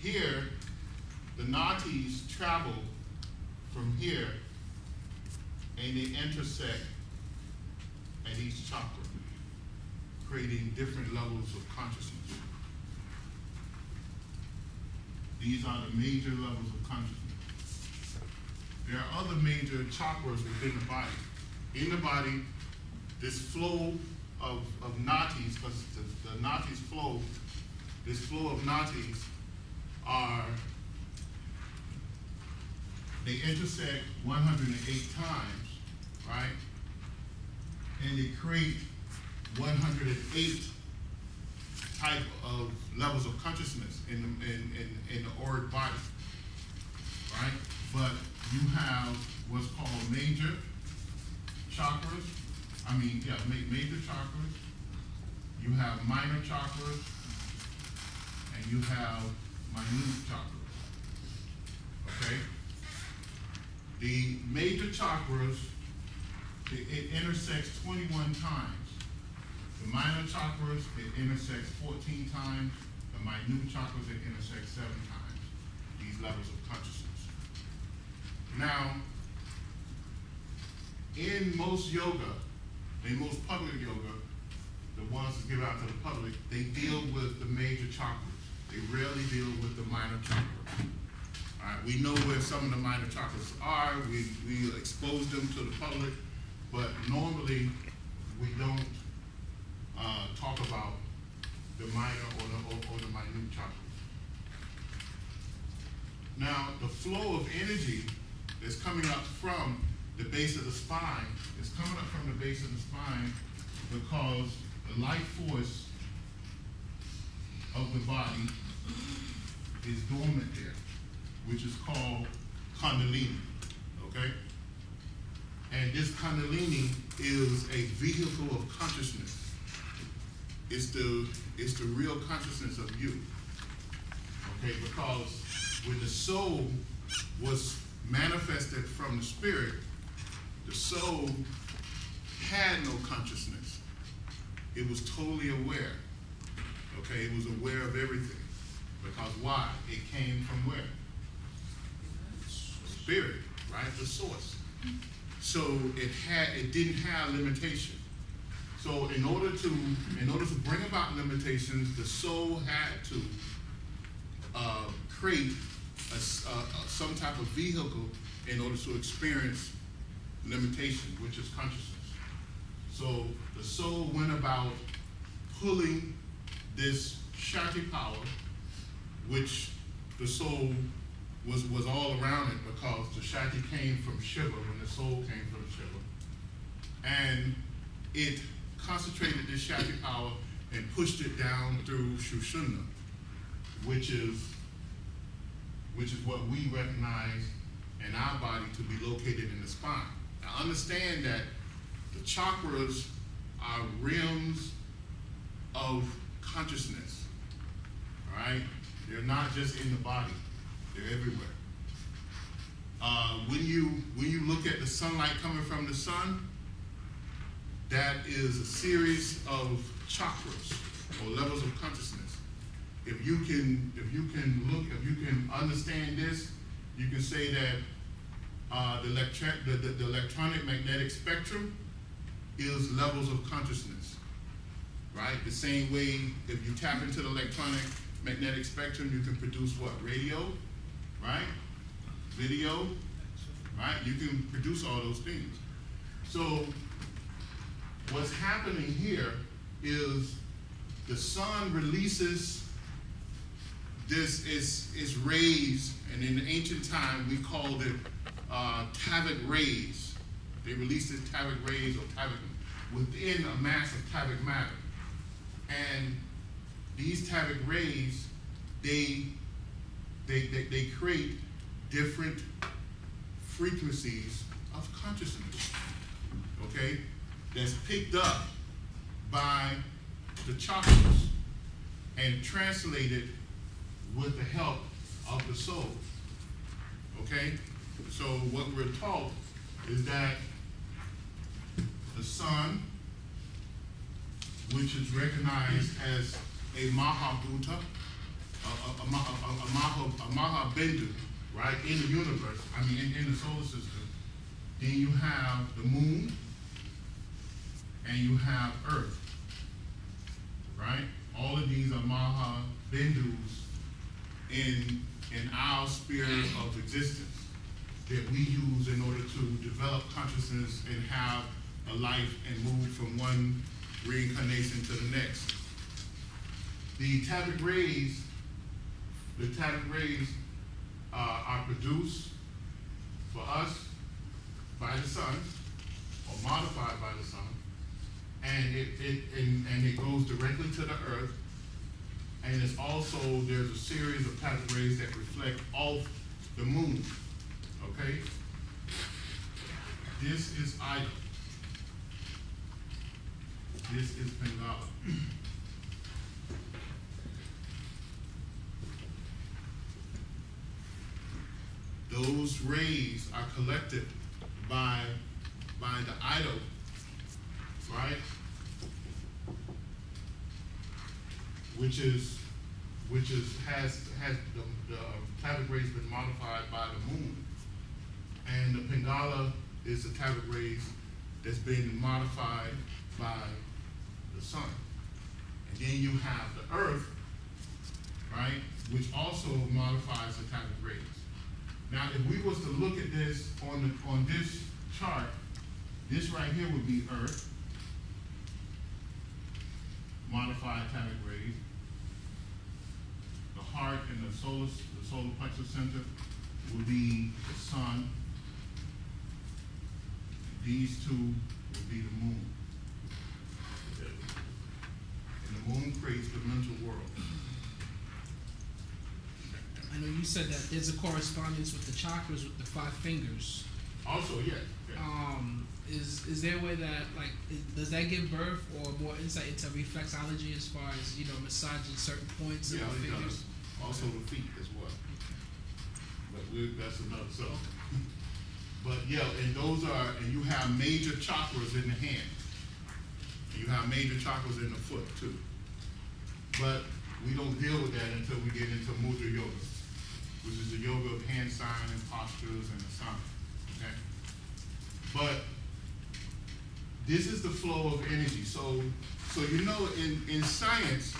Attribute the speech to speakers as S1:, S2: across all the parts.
S1: here, the nadis travel from here and they intersect at each chakra, creating different levels of consciousness. These are the major levels of consciousness. There are other major chakras within the body. In the body, this flow of nadis, because the nadis flow, this flow of nadis they intersect 108 times, right? And they create 108 type of levels of consciousness in the auric body, right? But you have what's called major chakras. Major chakras. You have minor chakras, and you have minute chakras. Okay. The major chakras, it intersects 21 times. The minor chakras, it intersects 14 times. The minute chakras, it intersects 7 times. These levels of consciousness. Now, in most yoga, in most public yoga, the ones that give out to the public, they deal with the major chakras. They rarely deal with the minor chakras. All right, we know where some of the minor chakras are. We expose them to the public, but normally we don't talk about the minor or the minute chakras. Now, the flow of energy that's coming up from the base of the spine is coming up from the base of the spine because the life force of the body is dormant there, which is called Kundalini, okay? And this Kundalini is a vehicle of consciousness. It's the real consciousness of you, okay? Because when the soul was manifested from the spirit, the soul had no consciousness. It was totally aware, okay? It was aware of everything. Because why? It came from where? Spirit, right? The source. So it didn't have limitation. So in order to bring about limitations, the soul had to create some type of vehicle in order to experience limitation, which is consciousness. So the soul went about pulling this Shakti power, which the soul was all around it because the Shakti came from Shiva when the soul came from Shiva. And it concentrated this Shakti power and pushed it down through Shushumna, which is what we recognize in our body to be located in the spine. Now understand that the chakras are realms of consciousness, all right? They're not just in the body, they're everywhere. When you look at the sunlight coming from the sun, that is a series of chakras or levels of consciousness. If you can understand this, you can say that the electronic magnetic spectrum is levels of consciousness, right? The same way if you tap into the electronic magnetic spectrum, you can produce what? Radio, right? Video, right? You can produce all those things. So what's happening here is the sun releases its rays, and in the ancient time we called it Tavic rays. They released these Tavic rays or Tavic within a mass of Tavic matter. And these Tavic rays, they create different frequencies of consciousness, okay? That's picked up by the chakras and translated with the help of the soul, okay? So what we're taught is that the sun, which is recognized as a Mahabhuta, a a Mahabindu, right, in the universe, I mean in the solar system, then you have the moon and you have Earth, right? All of these are Mahabindus in our sphere of existence that we use in order to develop consciousness and have a life and move from one reincarnation to the next. The tablet rays are produced for us by the sun, or modified by the sun, and it goes directly to the earth. And it's also, there's a series of tablet rays that reflect off the moon. Okay? This is Ida. This is Pingala. Those rays are collected by the idol, right? Has the tablet rays been modified by the moon, and the Pingala is the tablet rays that's been modified by the sun. And then you have the earth, right, which also modifies the tablet rays. Now, if we was to look at this on this chart, this right here would be Earth, modified tablet rays. The heart and the solar plexus center would be the sun. These two would be the moon. And the moon creates the mental world.
S2: I know you said that there's a correspondence with the chakras with the 5 fingers.
S1: Also, yes.
S2: Is there a way that, like, does that give birth or more insight into reflexology as far as, you know, massaging certain points of the fingers?
S1: Also the feet as well. But that's another subject. But yeah, and you have major chakras in the hand. You have major chakras in the foot too. But we don't deal with that until we get into mudra yoga, which is the yoga of hand sign and postures and asana. Okay? But this is the flow of energy. So you know, in science,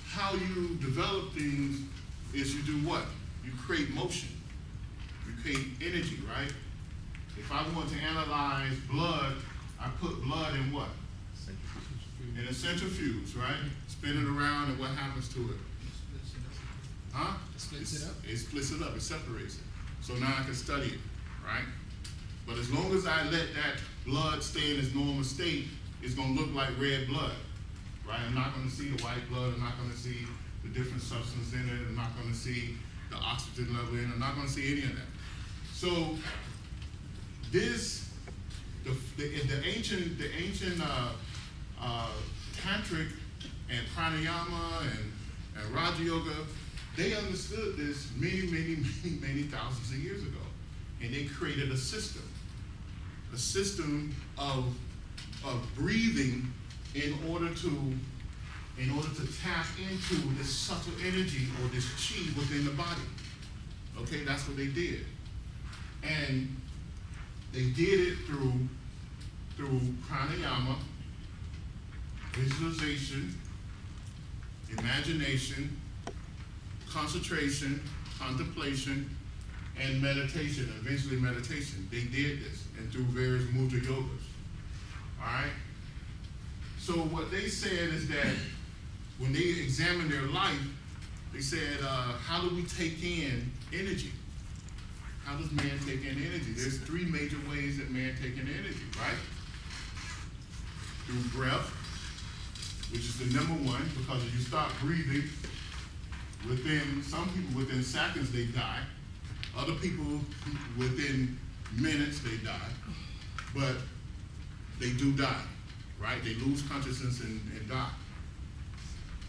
S1: how you develop things is you do what? You create motion. You create energy, right? If I want to analyze blood, I put blood in what? In a centrifuge, right? Spin it around, and what happens to it? Huh?
S2: It splits it up.
S1: It splits it up. It separates it. So now I can study it, right? But as long as I let that blood stay in its normal state, it's going to look like red blood, right? I'm not going to see the white blood. I'm not going to see the different substance in it. I'm not going to see the oxygen level in it. I'm not going to see any of that. So the ancient tantric and pranayama and Raja Yoga, they understood this many thousands of years ago, and they created a system of breathing in order to tap into this subtle energy or this chi within the body. Okay, that's what they did, and they did it through pranayama, visualization, imagination, concentration, contemplation, and meditation, eventually meditation. They did this, and through various mudra yogas. All right? So what they said is that when they examined their life, they said, how do we take in energy? How does man take in energy? There's 3 major ways that man take in energy, right? Through breath, which is the #1, because if you stop breathing, some people within seconds they die. Other people within minutes they die. But they do die, right? They lose consciousness and die.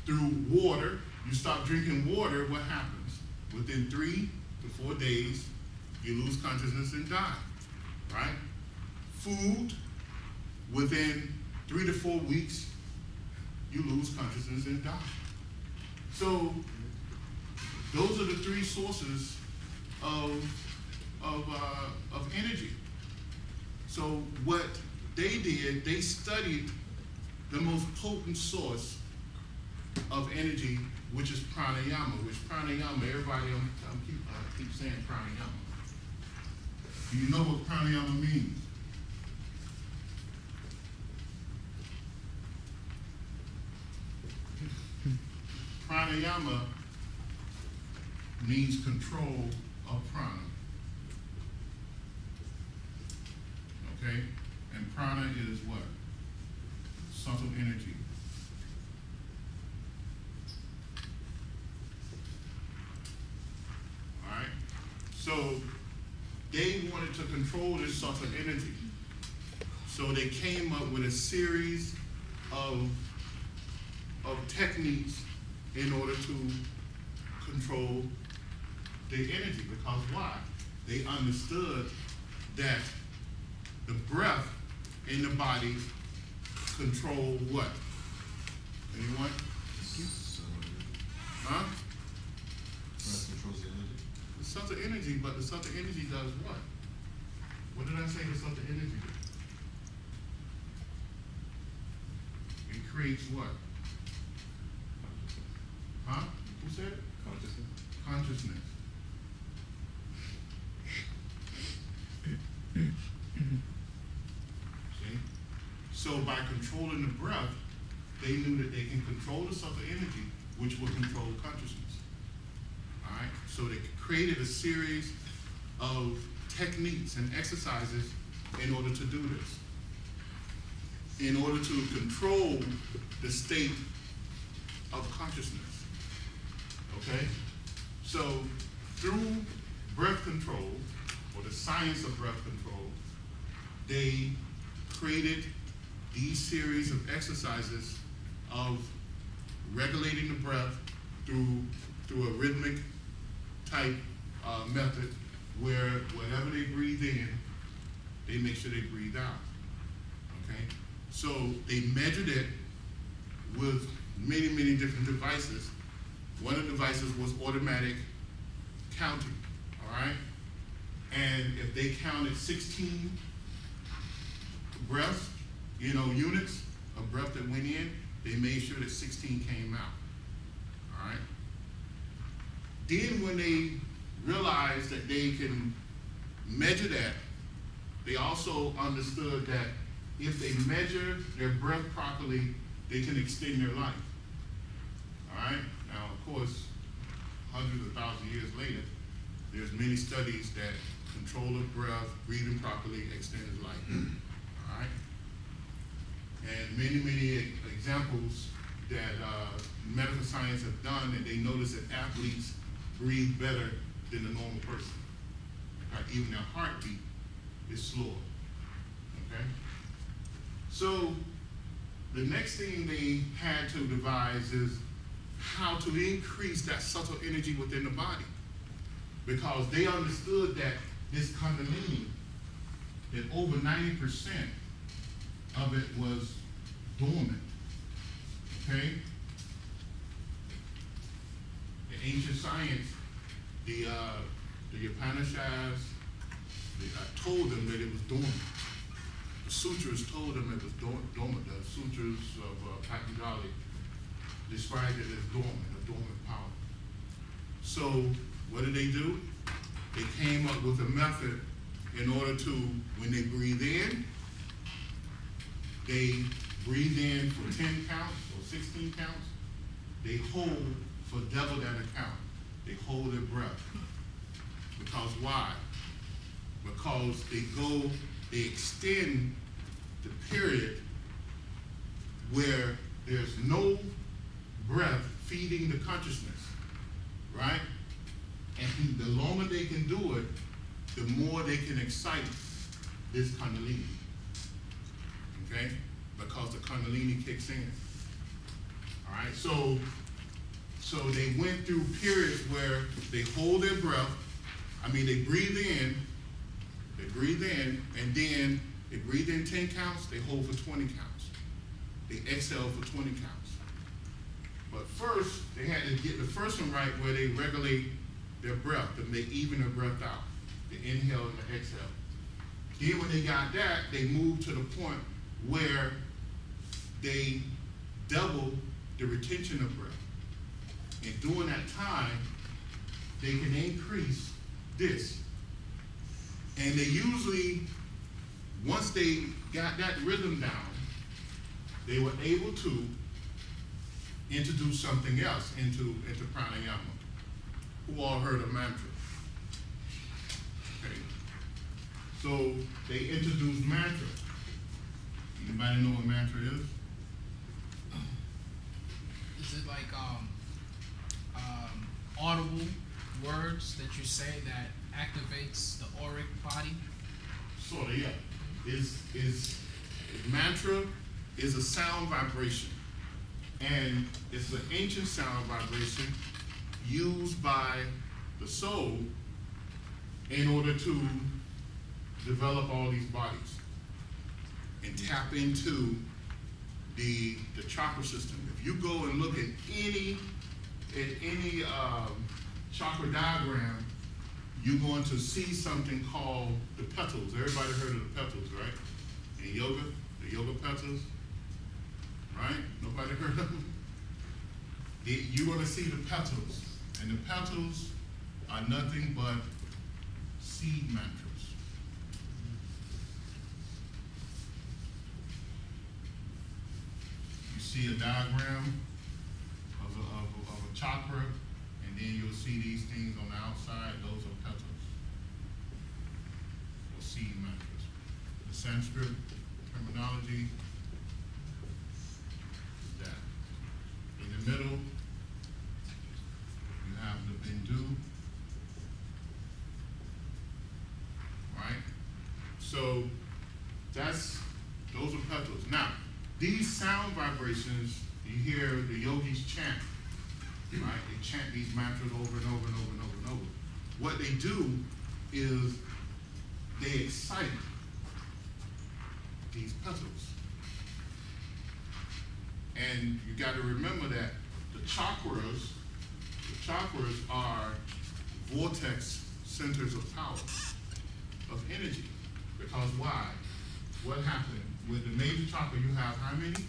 S1: Through water, you stop drinking water, what happens? Within 3 to 4 days, you lose consciousness and die, right? Food, within 3 to 4 weeks, you lose consciousness and die. So Those are the three sources of energy. So what they did, they studied the most potent source of energy, which is pranayama. Which pranayama, everybody keep saying pranayama. Do you know what pranayama means? Pranayama means control of prana. Okay? And prana is what? Subtle energy. Alright? So they wanted to control this subtle energy. So they came up with a series of techniques in order to control the energy. Because why? They understood that the breath in the body control what? Anyone? Huh?
S3: Breath controls the energy.
S1: The subtle energy, but the subtle energy does what? What did I say the subtle energy does? It creates what? Huh? Who said it?
S3: Consciousness.
S1: Consciousness. See? So by controlling the breath, they knew that they can control the subtle energy, which will control consciousness. All right? So they created a series of techniques and exercises in order to do this. In order to control the state of consciousness. Okay? So through breath control, or the science of breath control, they created these series of exercises of regulating the breath through a rhythmic type method where whenever they breathe in, they make sure they breathe out. Okay? So they measured it with many, many different devices. One of the devices was automatic counting, all right? And if they counted 16 breaths, units of breath that went in, they made sure that 16 came out, all right? Then when they realized that they can measure that, they also understood that if they measure their breath properly, they can extend their life, all right? Now, of course, hundreds of thousands of years later, there's many studies that control of breath, breathing properly, extends life. All right? And many, many examples that medical science have done, and they notice that athletes breathe better than the normal person. In fact, even their heartbeat is slower. Okay? So the next thing they had to devise is how to increase that subtle energy within the body. Because they understood that this Kundalini, that over 90% of it was dormant. Okay? The ancient science, the Upanishads, told them that it was dormant. The sutras told them it was dormant. The sutras of Patanjali described it as dormant, a dormant power. So what did they do? They came up with a method in order to, when they breathe in, they breathe in for 10 counts or 16 counts. They hold for double that count. They hold their breath. Because why? Because they extend the period where there's no breath feeding the consciousness, right? And the longer they can do it, the more they can excite this Kundalini, okay? Because the Kundalini kicks in, all right? So they went through periods where they hold their breath, they breathe in, and then they breathe in 10 counts, they hold for 20 counts. They exhale for 20 counts. But first, they had to get the first one right where they regulate their breath, to make even their breath out, the inhale and the exhale. Then when they got that, they moved to the point where they double the retention of breath. And during that time, they can increase this. And they usually, once they got that rhythm down, they were able to introduce something else into pranayama. Who all heard of mantra? Okay. So they introduced mantra. Anybody know what mantra is?
S2: Is it like audible words that you say that activates the auric body?
S1: Sort of, yeah. Mantra is a sound vibration. And it's an ancient sound vibration used by the soul in order to develop all these bodies and tap into the chakra system. If you go and look at any chakra diagram, you're going to see something called the petals. Everybody heard of the petals, right? In yoga, the yoga petals, right? Nobody heard of them? You're going to see the petals, and the petals are nothing but seed mantras. You see a diagram of a chakra, and then you'll see these things on the outside. Those are petals, or seed mantras. The Sanskrit terminology is that. In the middle, you have the bindu, right? So those are petals. Now, these sound vibrations, you hear the yogis chant, right? They chant these mantras over and over and over and over and over. What they do is they excite these petals. And you got to remember that the chakras are vortex centers of power, of energy. Because why? What happened? With the major chakra, you have how many?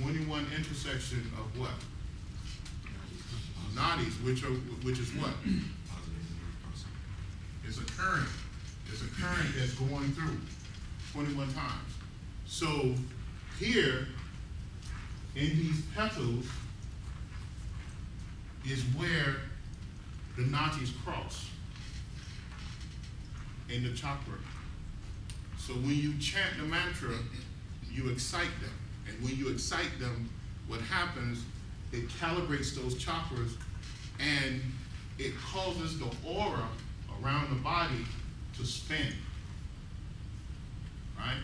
S1: 21 intersection of what? Nadis, which is what? It's a current. It's a current that's going through 21 times. So here, in these petals, is where the nadis cross in the chakra. So when you chant the mantra, you excite them. And when you excite them, what happens, it calibrates those chakras and it causes the aura around the body to spin. Right?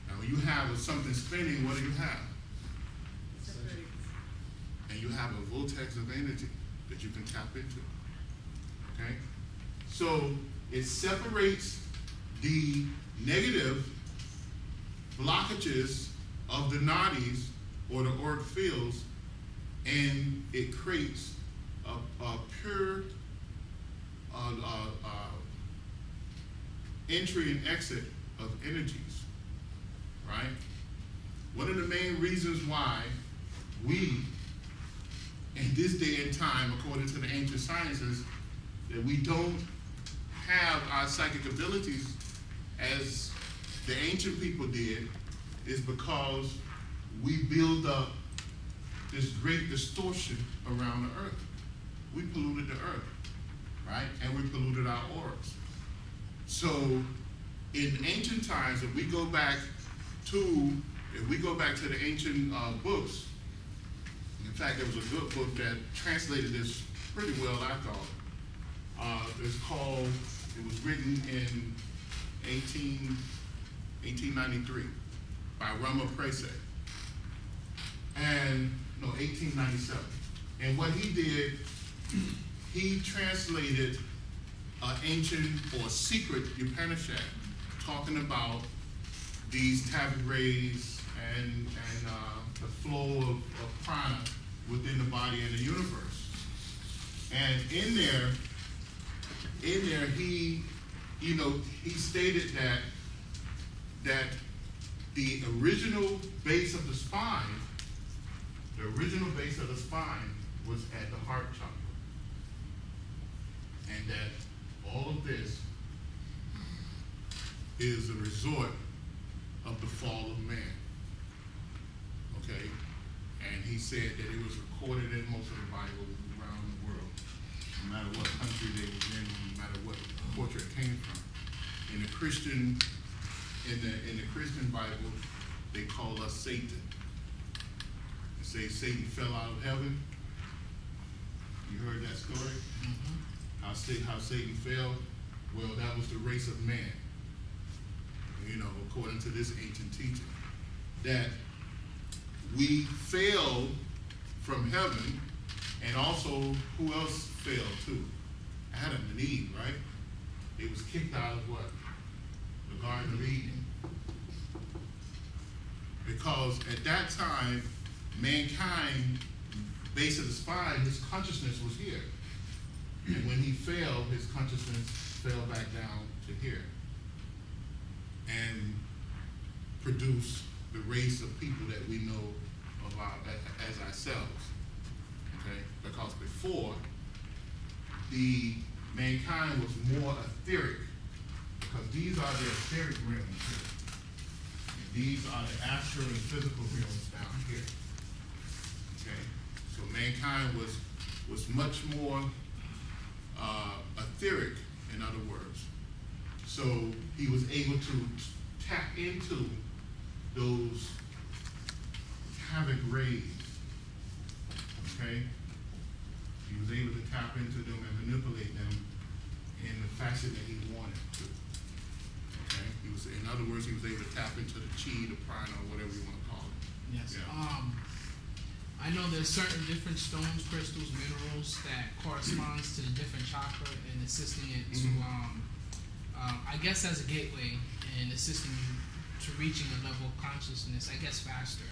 S1: Now when you have something spinning, what do you have? And you have a vortex of energy that you can tap into. Okay? So it separates the negative blockages of the nadis or the auric fields, and it creates a pure entry and exit of energies, right? One of the main reasons why we, in this day and time, according to the ancient sciences, that we don't have our psychic abilities as the ancient people did, is because we build up this great distortion around the earth. We polluted the earth, right? And we polluted our orbs. So in ancient times, if we go back to the ancient books, in fact, there was a good book that translated this pretty well, I thought. It was written in 1893 by Rama Prese. 1897. And what he did, he translated an ancient or secret Upanishad talking about these Tavagres and the flow of prana within the body and the universe. And in there, he stated that the original base of the spine was at the heart chakra, and that all of this is a result of the fall of man. Okay? And he said that it was recorded in most of the Bible around the world, no matter what country they were in, no matter what culture it came from. In the Christian Bible, they call us Satan. They say Satan fell out of heaven. You heard that story?
S2: Mm-hmm.
S1: How Satan fell? Well, that was the race of man. According to this ancient teaching, that we fell from heaven, and also who else fell too? Adam and Eve, right? They was kicked out of what? The Garden of Eden. Because at that time, mankind, base of the spine, his consciousness was here. And when he fell, his consciousness fell back down to here. And produced the race of people that we know about as ourselves. Okay? Because before, the mankind was more etheric. Because these are the etheric realms here. And these are the astral and physical realms down here. Okay? So mankind was much more etheric, in other words. So he was able to tap into those havoc rays. Okay? He was able to tap into them and manipulate them in the fashion that he wanted to. Okay? In other words, he was able to tap into the chi, the prana, or whatever you want to call it.
S2: Yes.
S1: Yeah.
S2: I know there's certain different stones, crystals, minerals that corresponds to the different chakra and assisting it to, I guess, as a gateway and assisting you to reaching a level of consciousness, I guess, faster.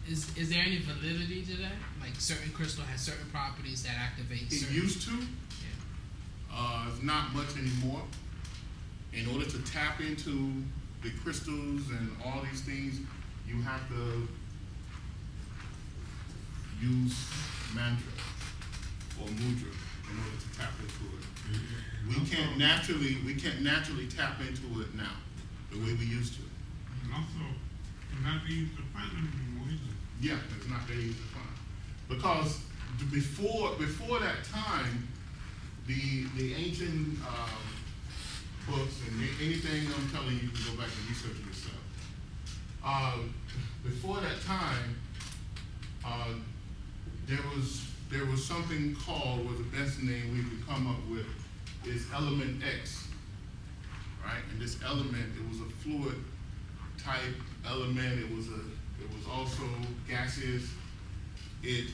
S2: Is there any validity to that? Like certain crystal has certain properties that activate certain...
S1: It used to.
S2: Yeah.
S1: Not much anymore. In order to tap into the crystals and all these things, you have to use mantra or mudra in order to tap into it. We can't naturally tap into it now the way we used to.
S4: And also, it's not easy to find them anymore either.
S1: Yeah, it's not that easy to find. Because before that time, the ancient books and anything I'm telling you, you can go back and research it yourself. Before that time, there was something called, was the best name we could come up with, is element X, right? And this element, it was a fluid type element. It was also gaseous. It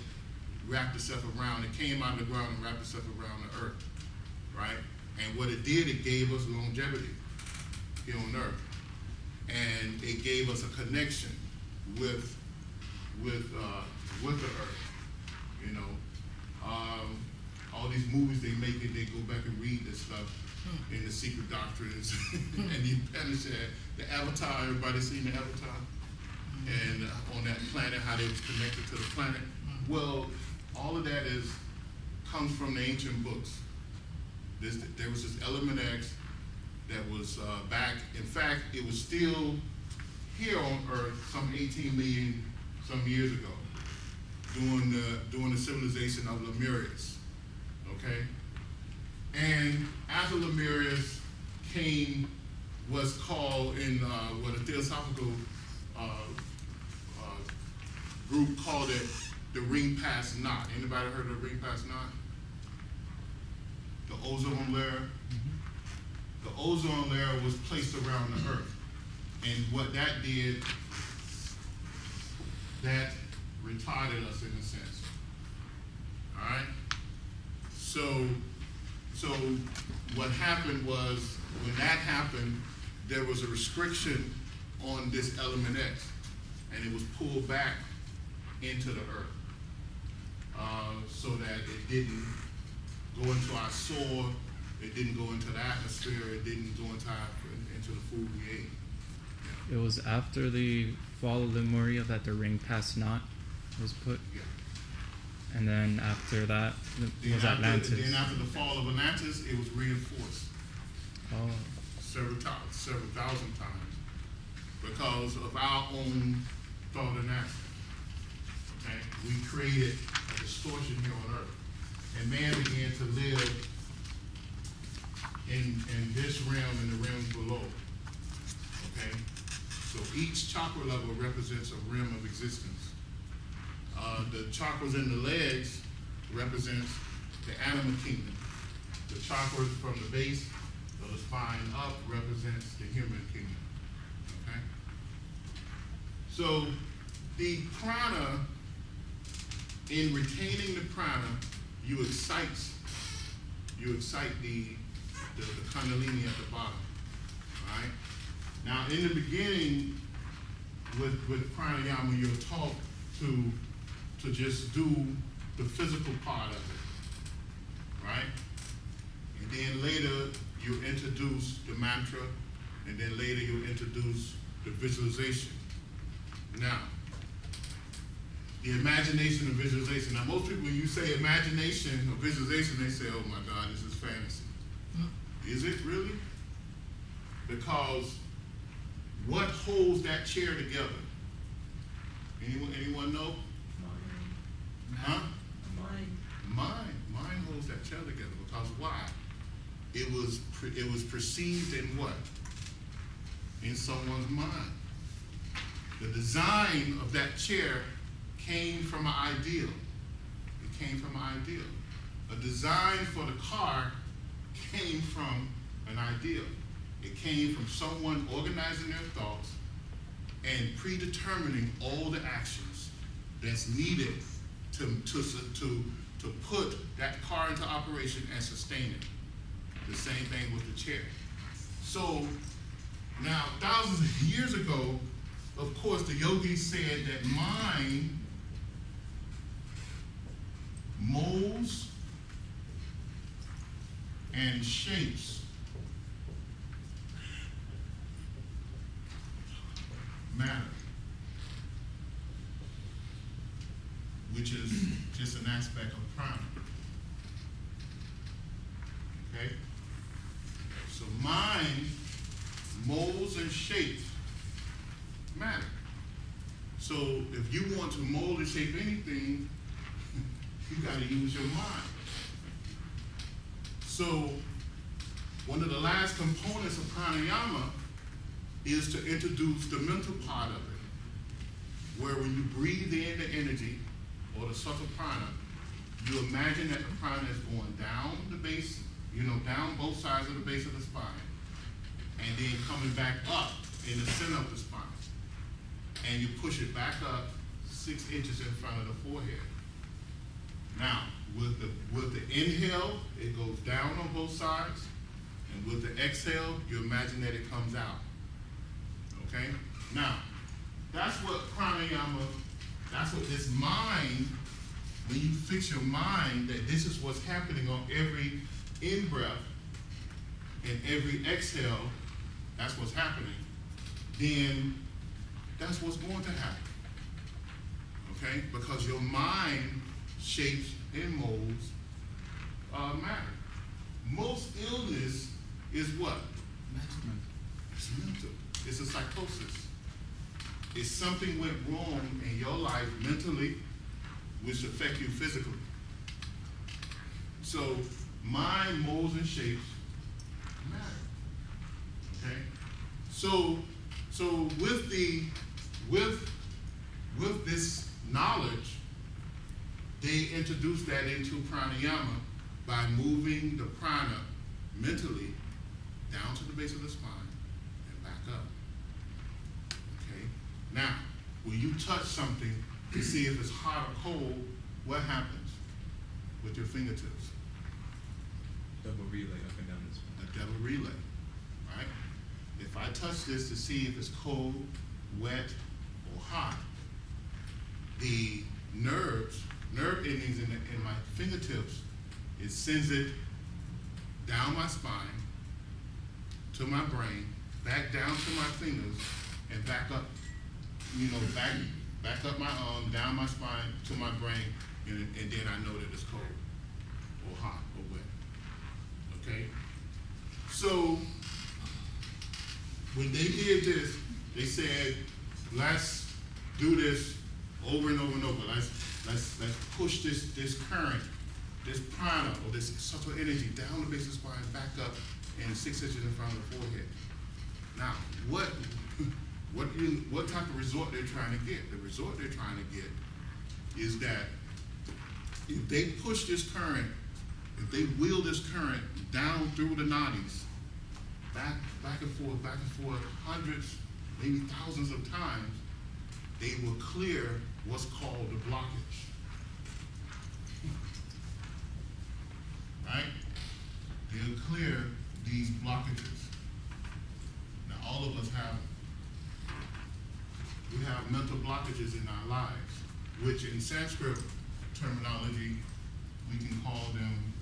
S1: wrapped itself around. It came out of the ground and wrapped itself around the earth, right? And what it did, it gave us longevity here on earth, and it gave us a connection with the earth. All these movies they make it, they go back and read this stuff in the secret doctrines and the Avatar. Everybody seen the Avatar? And on that planet, how they was connected to the planet. Well, all of that comes from the ancient books. There was this element X that was back. In fact, it was still here on Earth some 18 million some years ago, during the civilization of Lemurians. Okay, and after Lemurians came what's called in what a theosophical group called it the ring past knot. Anybody heard of the ring past knot? The ozone layer. The ozone layer was placed around the Earth, and what that did, that retarded us in a sense. All right. So what happened was, when that happened, there was a restriction on this element X. and it was pulled back into the earth, so that it didn't go into our soil, it didn't go into the atmosphere, it didn't go into the food we ate.
S5: It was after the fall of Lemuria that the ring past not was put.
S1: Yeah.
S5: And then after that was Atlantis.
S1: Then after the fall of Atlantis, it was reinforced
S5: Oh.
S1: several thousand times because of our own thought and action. Okay? We created a distortion here on earth. And man began to live in this realm and the realms below. Okay? So each chakra level represents a realm of existence. The chakras in the legs represents the animal kingdom. The chakras from the base of the spine up represents the human kingdom. Okay? So the prana, in retaining the prana, you excite the Kundalini at the bottom. Right? Now, in the beginning, with pranayama, you're taught to just do the physical part of it, right? And then later you introduce the mantra, and then later you introduce the visualization. Now, the imagination and visualization. Now, most people, when you say imagination or visualization, they say, oh my God, this is fantasy. Is it really? Because what holds that chair together? Anyone know? Huh? Mind holds that chair together because why? It was perceived in what? In someone's mind. The design of that chair came from an ideal. It came from an ideal. A design for the car came from an ideal. It came from someone organizing their thoughts and predetermining all the actions that's needed to put that car into operation and sustain it. The same thing with the chair. So now, thousands of years ago, of course, the yogis said that mind molds and shapes matter, which is just an aspect of prana. Okay? So mind molds and shapes matter. So if you want to mold and shape anything, you got to use your mind. So one of the last components of pranayama is to introduce the mental part of it, where when you breathe in the energy or the subtle prana, you imagine that the prana is going down the base, down both sides of the base of the spine, and then coming back up in the center of the spine. And you push it back up 6 inches in front of the forehead. Now, with the inhale, it goes down on both sides, and with the exhale, you imagine that it comes out. Okay? Now, that's what pranayama, that's what this mind, when you fix your mind that this is what's happening on every in-breath and every exhale, that's what's happening, then that's what's going to happen. Okay? Because your mind shapes and molds matter. Most illness is what?
S2: Mental.
S1: It's mental. It's a psychosis. It's something went wrong in your life mentally, which affect you physically. So mind molds and shapes matter. Okay? So with this knowledge, they introduced that into pranayama by moving the prana mentally down to the base of the spine and back up. Okay? Now, when you touch something to see if it's hot or cold, what happens with your fingertips?
S3: Double relay up and down the spine.
S1: A double relay, right? If I touch this to see if it's cold, wet, or hot, the nerve endings in my fingertips, it sends it down my spine to my brain, back down to my fingers, and back up, back up my arm, down my spine to my brain, and then I know that it's cold or hot or wet. Okay? So when they did this, they said, let's do this over and over and over. Let's push this current, this prana, or this subtle energy down the base of the spine, back up, and 6 inches in front of the forehead. Now, what type of result they're trying to get? The result they're trying to get is that if they push this current, if they wheel this current down through the nadis, back and forth, hundreds, maybe thousands of times, they will clear what's called the blockage. Right? They'll clear these blockages. Now, all of us we have mental blockages in our lives, which in Sanskrit terminology, we can call them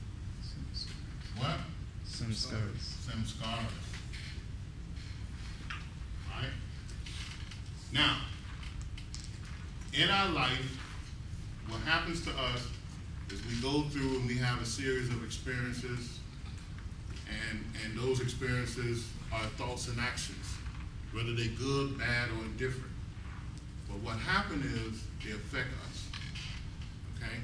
S1: what?
S5: Samskaras.
S1: Samskaras. Right? Now, in our life, what happens to us is we go through and we have a series of experiences, and those experiences are thoughts and actions, whether they're good, bad, or indifferent. But what happens is they affect us, okay?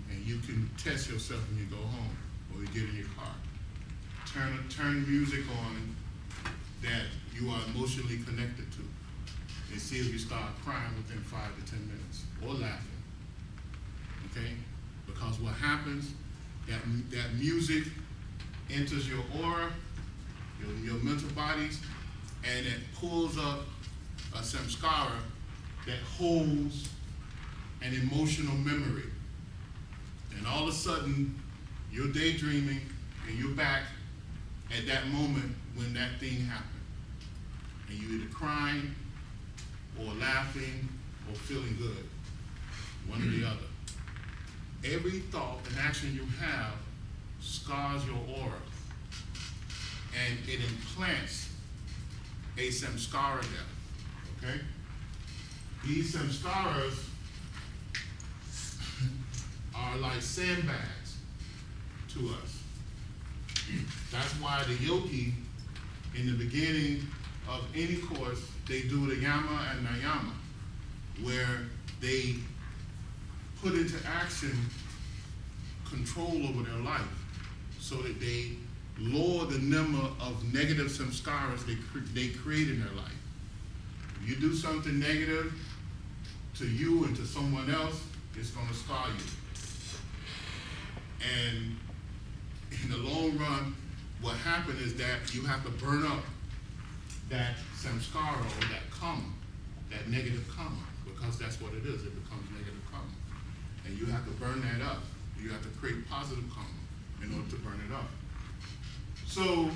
S1: And you can test yourself when you go home or you get in your car. Turn music on that you are emotionally connected to, and see if you start crying within 5 to 10 minutes, or laughing, okay? Because what happens, that music enters your aura, your mental bodies, and it pulls up a samskara that holds an emotional memory. And all of a sudden, you're daydreaming, and you're back at that moment when that thing happened. And you're either crying, or laughing, or feeling good, one or the other. Every thought and action you have scars your aura, and it implants a samskara there, okay? These samskaras are like sandbags to us. That's why the yogi, in the beginning of any course, they do the yama and nayama, where they put into action control over their life so that they lower the number of negative samskaras they create in their life. If you do something negative to you and to someone else, it's going to scar you. And in the long run, what happens is that you have to burn up that samskara or that karma, that negative karma, because that's what it is. It becomes negative karma. And you have to burn that up. You have to create positive karma in order to burn it up. So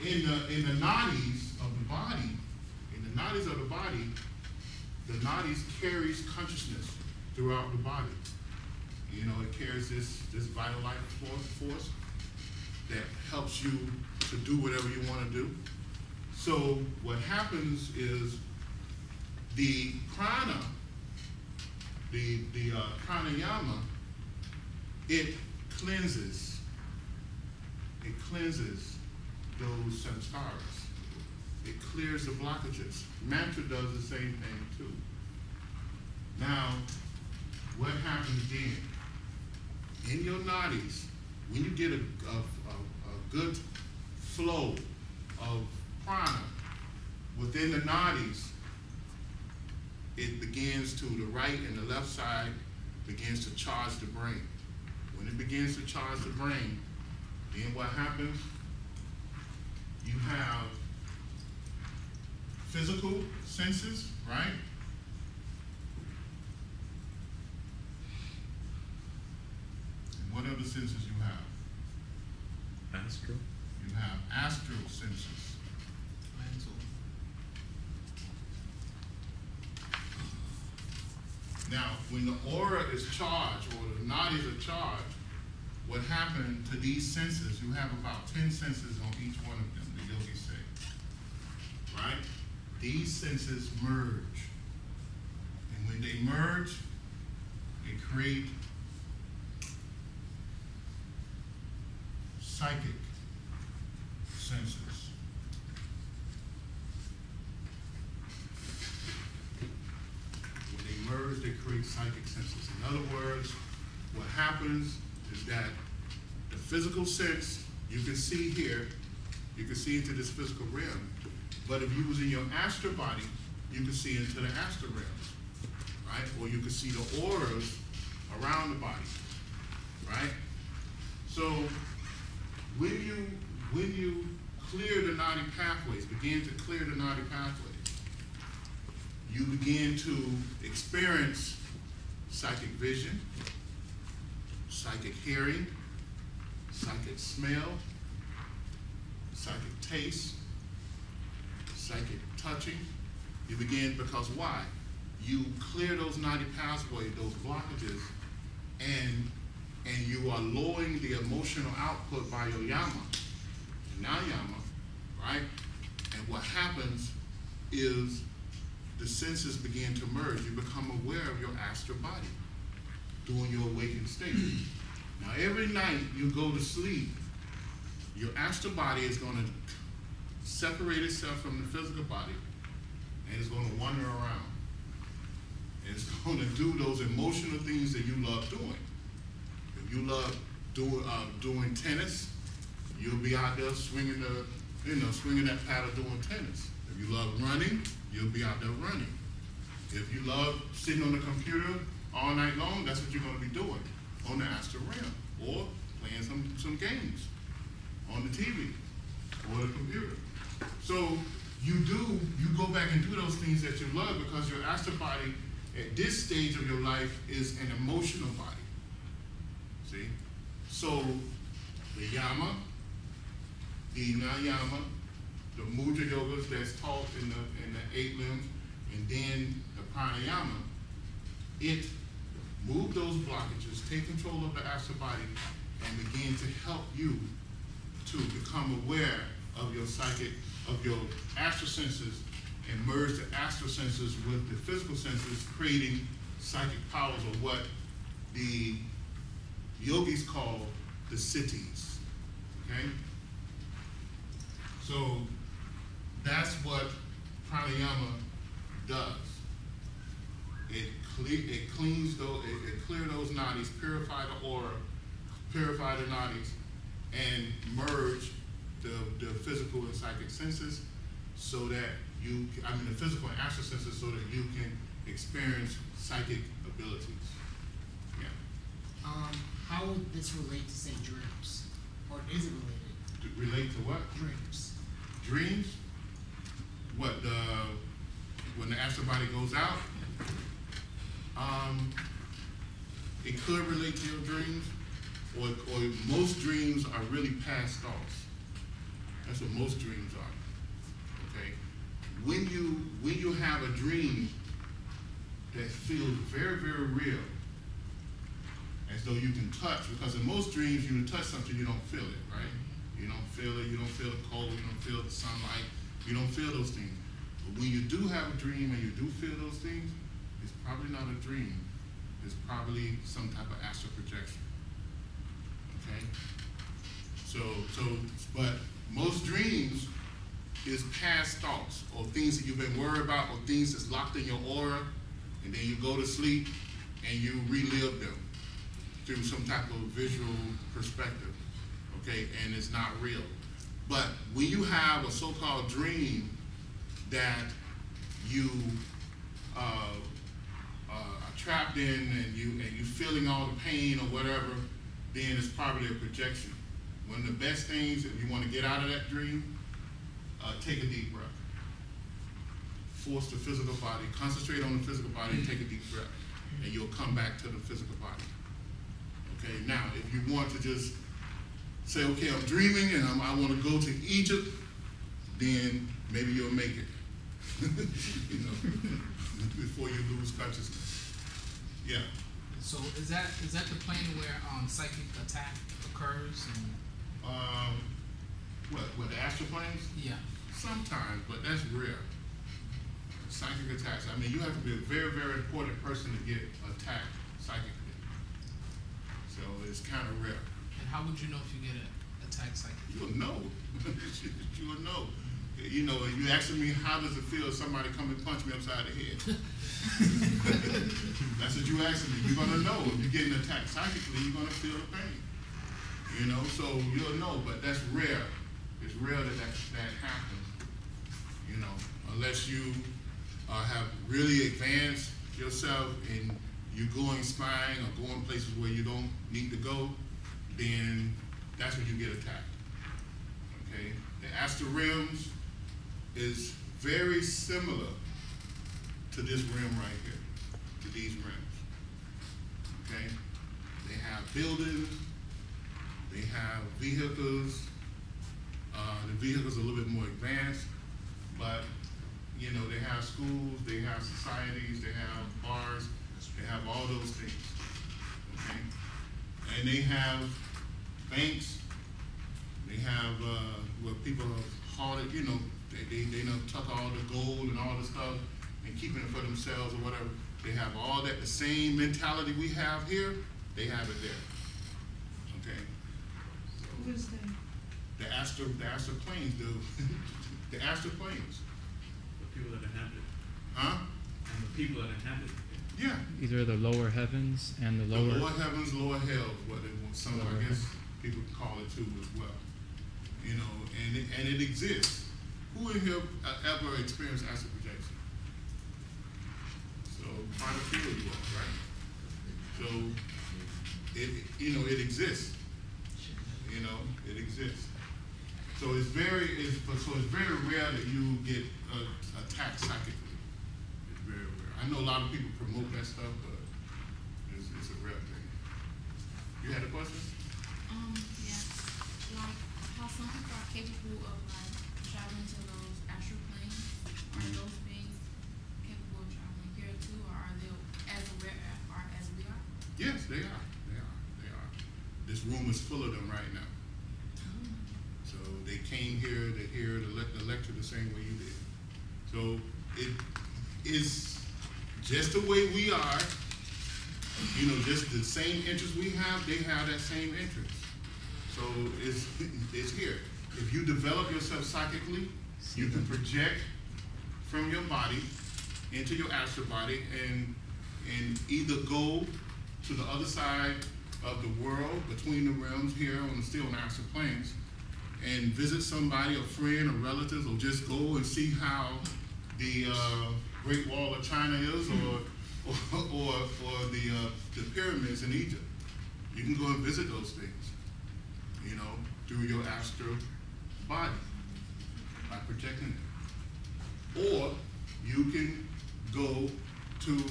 S1: in the nadis of the body, the nadis carries consciousness throughout the body. You know, it carries this vital life force that helps you to do whatever you want to do. So what happens is the prana, the pranayama, it cleanses those samskaras. It clears the blockages. Mantra does the same thing too. Now, what happens then? In your nadis, when you get a good flow of prana within the nadis, it begins to, the right and the left side begins to charge the brain. When it begins to charge the brain, then what happens? You have physical senses, right? And what other senses you have?
S3: Astral.
S1: You have astral senses. Now, when the aura is charged or the nadis are charged, what happened to these senses, you have about 10 senses on each one of them, the yogis say. Right? These senses merge. And when they merge, they create psychic senses. When they merge, they create psychic senses. In other words, what happens is that the physical sense, you can see here, you can see into this physical realm, but if you was in your astral body, you can see into the astral realms, right? Or you can see the auras around the body, right? So when you clear the nadi pathways, begin to clear the nadi pathways, you begin to experience psychic vision, psychic hearing, psychic smell, psychic taste, psychic touching. You begin, because why? You clear those nadi pathways, those blockages, and you are lowering the emotional output by your yama, nayama, right? And what happens is the senses begin to merge. You become aware of your astral body during your awakened state. Now, every night you go to sleep, your astral body is going to separate itself from the physical body, and it's going to wander around. And it's going to do those emotional things that you love doing. If you love doing tennis, you'll be out there swinging that paddle doing tennis. If you love running, you'll be out there running. If you love sitting on the computer all night long, that's what you're going to be doing on the astral realm, or playing some games on the TV or the computer. So you go back and do those things that you love, because your astral body at this stage of your life is an emotional body. See? So the yama, the nayama, the mudra yogas that's taught in the 8 limbs, and then the pranayama, it move those blockages, take control of the astral body, and begin to help you to become aware of your psychic, of your astral senses, and merge the astral senses with the physical senses, creating psychic powers, or what the yogis call the siddhis. Okay? So that's what pranayama does. It cleans those, it clears those nadis, purify the aura, purify the nadis, and merge the physical and psychic senses, so that the physical and astral senses, so that you can experience psychic abilities. Yeah.
S6: How would this relate to, say, dreams? Or is it related?
S1: Relate to what?
S6: Dreams.
S1: Dreams? What, when the astral body goes out? It could relate to your dreams, or most dreams are really past thoughts. That's what most dreams are. Okay? When you have a dream that feels very, very real, as though you can touch, because in most dreams, you touch something, you don't feel it, right? You don't feel it, you don't feel the cold, you don't feel the sunlight, you don't feel those things. But when you do have a dream and you do feel those things, it's probably not a dream. It's probably some type of astral projection. Okay? But most dreams is past thoughts, or things that you've been worried about, or things that's locked in your aura, and then you go to sleep and you relive them through some type of visual perspective, okay, and it's not real. But when you have a so-called dream that you are trapped in, and you feeling all the pain or whatever, then it's probably a projection. One of the best things, if you want to get out of that dream, take a deep breath. Force the physical body, concentrate on the physical body, and take a deep breath, and you'll come back to the physical body. Okay, now, if you want to just say, okay, I'm dreaming and I want to go to Egypt, then maybe you'll make it, before you lose consciousness. Yeah.
S2: So is that the plane where psychic attack occurs? And
S1: What the astral planes?
S2: yeah.
S1: Sometimes, but that's rare. Psychic attacks. I mean, you have to be a very, very important person to get attacked psychically. So it's kind of rare.
S2: And how would you know if you get attacked psychically?
S1: You'll know. You will know. You know, you asking me how does it feel if somebody come and punch me upside the head? That's what you asking me. You're gonna know if you're getting attacked psychically. You're gonna feel the pain. You know, so you'll know. But that's rare. It's rare that happens. You know, unless you have really advanced yourself and you're going spying or going places where you don't need to go, then that's when you get attacked. Okay? The astral realms is very similar to this realm right here, to these realms. Okay? They have buildings, they have vehicles. The vehicles are a little bit more advanced, but you know, they have schools, they have societies, they have bars, they have all those things. Okay? And they have banks, they have where people have hoarded, you know, they don't tuck all the gold and all the stuff and keeping it for themselves or whatever. They have all that, the same mentality we have here, they have it there. Okay? So,
S7: Who is they?
S1: the astral planes do. The astral planes.
S3: The people that inhabit it.
S1: Huh?
S3: And the people that inhabit it.
S1: Yeah.
S5: Either the lower heavens and the lower.
S1: The lower heavens, lower hell, what they want. Some, I guess, people call it too as well. You know, and it exists. Who in here ever experienced astral projection? So quite a few of you all, right? So it exists. You know, it exists. So it's very rare that you get attacked psychically. It's very rare. I know a lot of people promote that stuff, but it's a rare thing. You had a question?
S7: Yes. Like how some people are capable of like traveling to those astral planes. Are those beings capable of traveling here too, or are they as aware as we are?
S1: Yes, they are. They are. This room is full of them right now. So they came here, they're here to lecture the same way you did. So it is just the way we are, you know, just the same interest we have, they have that same interest. So it's here. If you develop yourself psychically, you can project from your body into your astral body and either go to the other side of the world, between the realms here still on the astral planes, and visit somebody, a friend, or relatives, or just go and see how the Great Wall of China is, or the pyramids in Egypt. You can go and visit those things, you know, through your astral body by projecting it. Or you can go to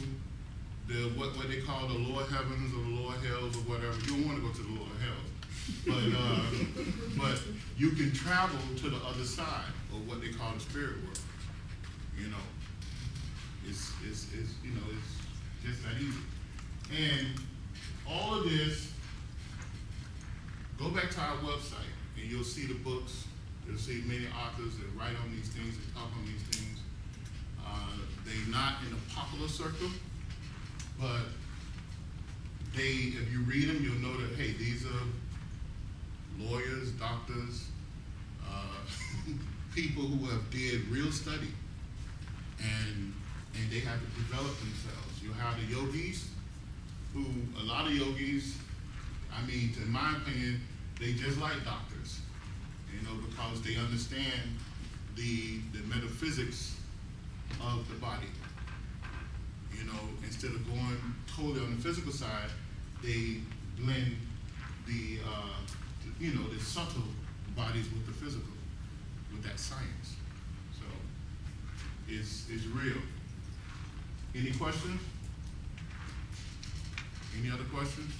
S1: the what they call the lower heavens or the lower hells or whatever. You don't want to go to the lower hells. But you can travel to the other side of what they call the spirit world. You know, it's you know, it's just that easy. And all of this, go back to our website and you'll see the books. You'll see many authors that write on these things and talk on these things. They're not in a popular circle, but if you read them, you'll know that, hey, these are lawyers, doctors, people who have did real study, and they have to develop themselves. You have the yogis, who a lot of yogis, I mean, in my opinion, they just like doctors, you know, because they understand the metaphysics of the body. You know, instead of going totally on the physical side, they blend the subtle bodies with the physical, with that science. So it's real. Any questions? Any other questions?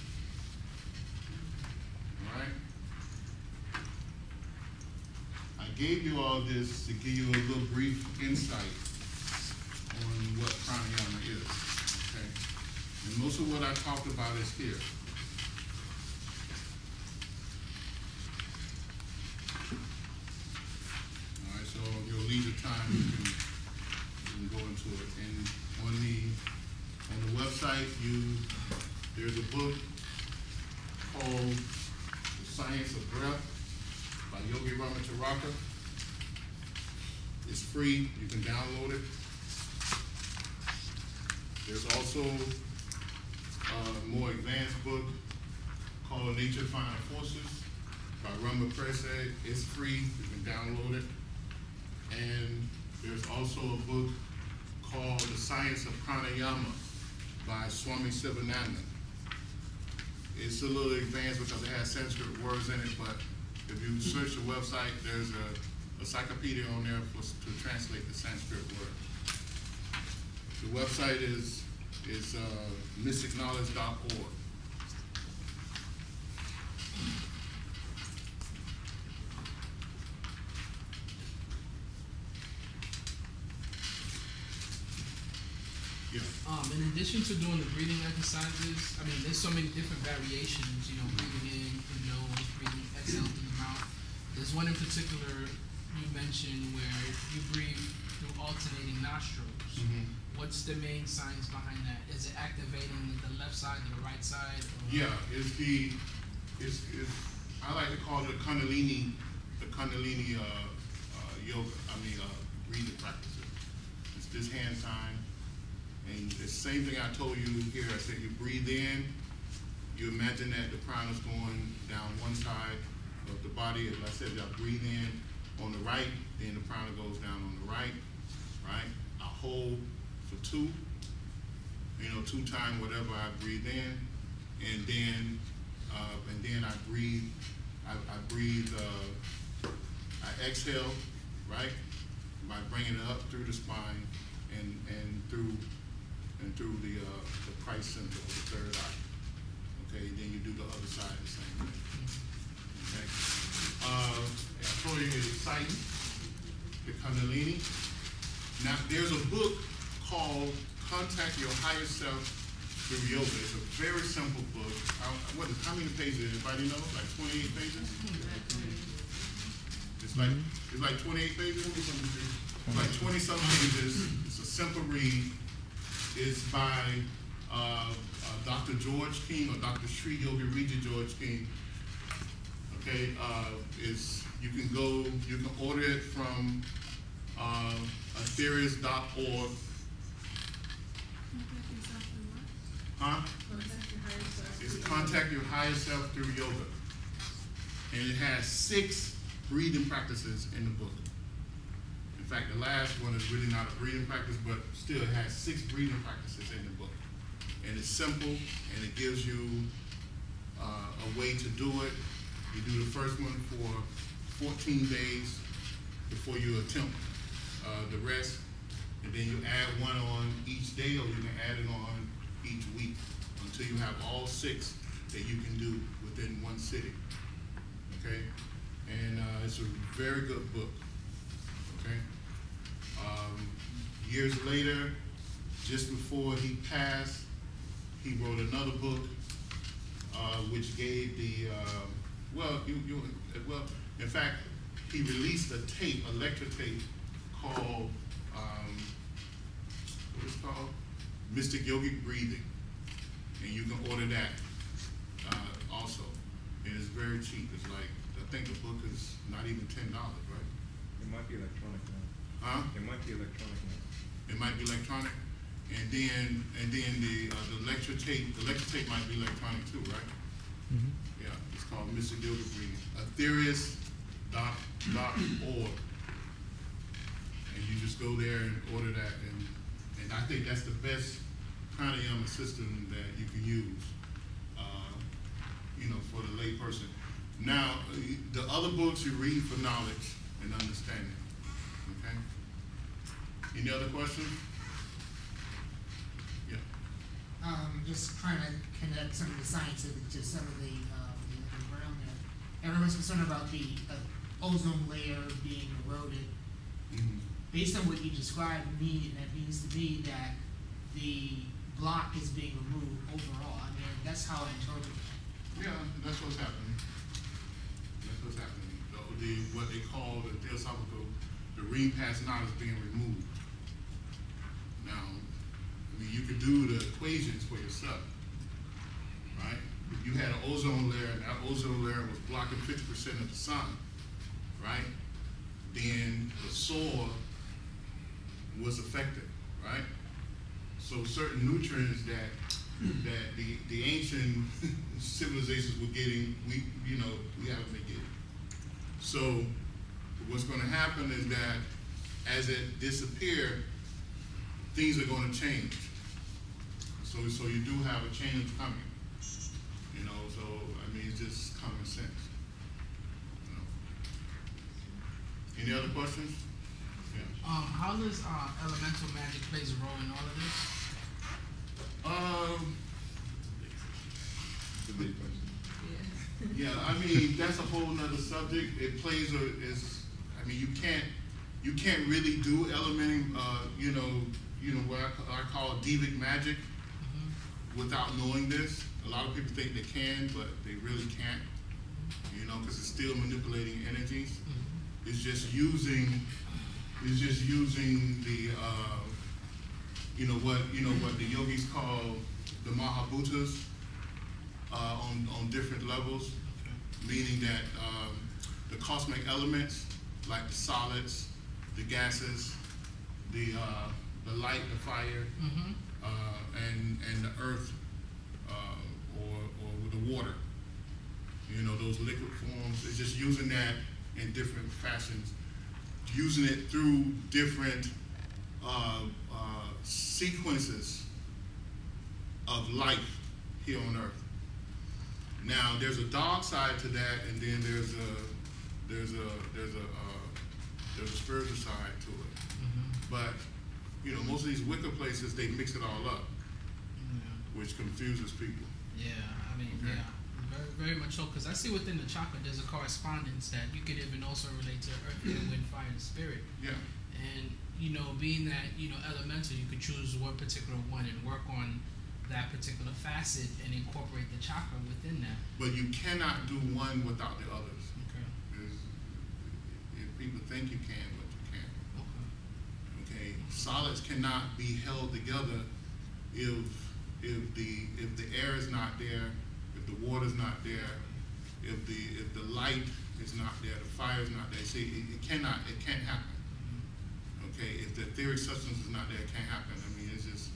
S1: All right. I gave you all this to give you a little brief insight on what pranayama is. Okay. And most of what I talked about is here. All right, so your leisure time, you can go into it. And on the website, there's a book called The Science of Breath by Yogi Ramacharaka. It's free, you can download it. There's also a more advanced book called Nature Final Forces by Rama Press. It's free, you can download it. And there's also a book called The Science of Pranayama by Swami Sivananda. It's a little advanced because it has Sanskrit words in it, but if you search the website, there's a encyclopedia on there to translate the Sanskrit word. The website is mysticknowledge.org. Yeah.
S2: In addition to doing the breathing exercises, I mean, there's so many different variations, you know, breathing in through the nose, breathing, exhale through the mouth. There's one in particular you mentioned where you breathe through alternating nostrils.
S1: Mm-hmm.
S2: What's the main science behind that? Is it activating the left side or the right side? Or?
S1: Yeah, I like to call it the Kundalini yoga, breathing practices. It's this hand sign. And the same thing I told you here, I said you breathe in, you imagine that the prana's going down one side of the body. As I said, I breathe in on the right, then the prana goes down on the right, right? I hold for 2, 2 times whatever I breathe in, and then I breathe, I exhale, right? By bringing it up through the spine and through the Christ center, the third eye. Okay, then you do the other side the same way. Okay. I told you it's exciting, the Kundalini. Now there's a book called Contact Your Higher Self Through Yoga. It's a very simple book. How many pages? Anybody know? Like 28 pages? It's like 28 pages. It's like 20-something pages. It's a simple read. It's by Dr. George King or Dr. Sri Yogi Rija George King. Okay, you can order it from aetherius.org. Huh? It's Contact Your Higher Self Through Yoga. And it has 6 breathing practices in the book. In fact, the last one is really not a breathing practice, but still it has 6 breathing practices in the book. And it's simple, and it gives you a way to do it. You do the first one for 14 days before you attempt the rest, and then you add one on each day, or you can add it on each week until you have all 6 that you can do within one sitting. Okay, and it's a very good book. Okay. Years later, just before he passed, he wrote another book, which gave the in fact, he released a tape, a lecture tape called what is it called? Mystic Yogic Breathing, and you can order that also, and it's very cheap. It's like, I think the book is not even $10, right?
S3: It might be electronic now.
S1: Huh?
S3: It might be electronic now.
S1: It might be electronic, and then the lecture tape might be electronic too, right?
S5: Mm-hmm.
S1: Yeah, it's called Mystic Yoga Breathing. Aetherius.org, and you just go there and order that, and I think that's the best pranayama system that you can use, for the lay person. Now, the other books you read for knowledge and understanding. Okay. Any other questions? Yeah.
S6: Just trying to connect some of the scientific to some of the around there. Everyone's concerned about the ozone layer being eroded.
S1: Mm-hmm.
S6: Based on what you described to me, that means to me that the block is being removed how I interpret it.
S1: Yeah, that's what's happening. That's what's happening. What they call the theosophical, the ring past knot is being removed. Now, I mean, you could do the equations for yourself, right? If you had an ozone layer, and that ozone layer was blocking 50% of the sun, right? Then the soil was affected, right? So certain nutrients that the ancient civilizations were getting, we haven't been getting. So what's going to happen is that as it disappears, things are going to change. So you do have a change coming. So I mean, it's just common sense. Any other questions? Yeah.
S2: How does elemental magic plays a role in all of this?
S3: It's a big question.
S1: Yeah, I mean, that's a whole nother subject. It plays you can't really do what I call devic magic without knowing this. A lot of people think they can, but they really can't, because it's still manipulating energies. It's just using the what the yogis call the Mahabhutas on different levels, meaning that the cosmic elements like the solids, the gases, the light, the fire, and the earth or the water. Those liquid forms. It's just using that in different fashions, using it through different sequences of life here on earth. Now, there's a dark side to that, and then there's a spiritual side to it. But most of these Wicca places, they mix it all up, which confuses people.
S2: Yeah, I mean,
S1: Okay.
S2: yeah. Very much so, because I see within the chakra there's a correspondence that you could even also relate to earth, air, wind, fire, and spirit.
S1: Yeah.
S2: And, being that, elemental, you could choose one particular one and work on that particular facet and incorporate the chakra within that.
S1: But you cannot do one without the others.
S2: Okay.
S1: If people think you can, but you can't.
S2: Okay.
S1: Okay. Solids cannot be held together if the air is not there, if the water's not there, if the light is not there, the fire is not there. See, it can't happen. Okay, if the etheric substance is not there, it can't happen. I mean, it's just,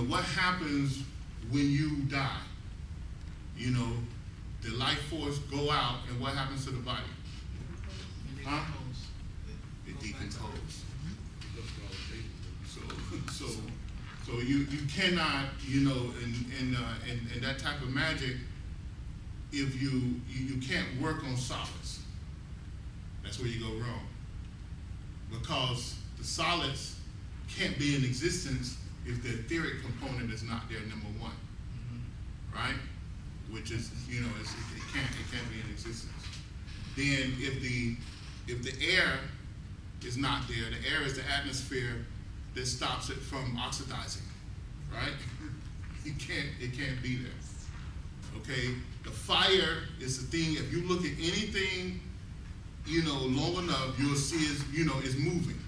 S1: what happens when you die? The life force go out, and what happens to the body? Huh? It decomposes. So you cannot, in that type of magic, if you can't work on solids. That's where you go wrong. Because the solids can't be in existence if the etheric component is not there, number one. Right? Which is, it can't be in existence. Then if the air is not there, the air is the atmosphere that stops it from oxidizing, right? It can't be there. Okay? The fire is the thing, if you look at anything, long enough, you'll see it's moving.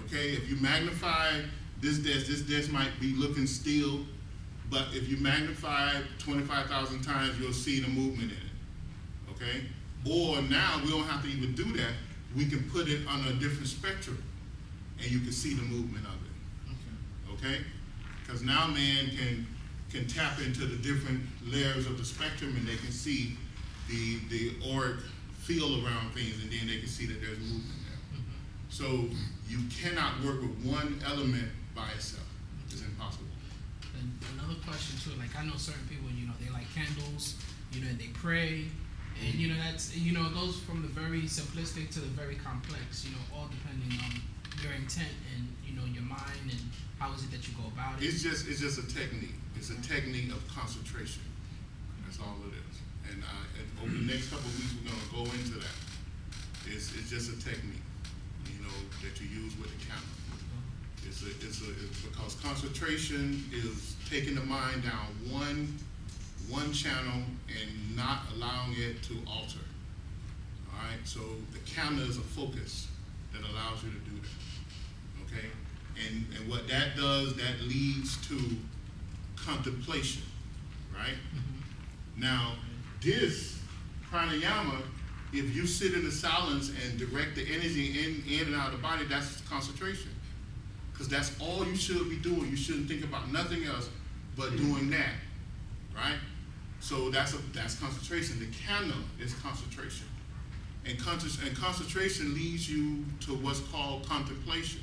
S1: Okay? If you magnify this desk might be looking still, but if you magnify 25,000 times, you'll see the movement in it. Okay? Or now we don't have to even do that. We can put it on a different spectrum, and you can see the movement of it. Okay? Because now man can tap into the different layers of the spectrum, and they can see the auric feel around things, and then they can see that there's movement there. So you cannot work with one element by itself. It's impossible.
S2: And another question too, like I know certain people, they light candles, and they pray, and that's it goes from the very simplistic to the very complex, all depending on your intent and your mind and how is it that you go about it.
S1: It's just a technique. It's a technique of concentration. That's all it is. And over the next couple of weeks, we're going to go into that. It's just a technique, that you use with the camera. It's because concentration is taking the mind down one one channel and not allowing it to alter. All right, so the camera is a focus that allows you to do that. Okay, and what that does, that leads to contemplation, right? Now, this pranayama, if you sit in the silence and direct the energy in and out of the body, that's concentration. Because that's all you should be doing. You shouldn't think about nothing else but doing that, right? So that's concentration. The kana is concentration. And concentration leads you to what's called contemplation.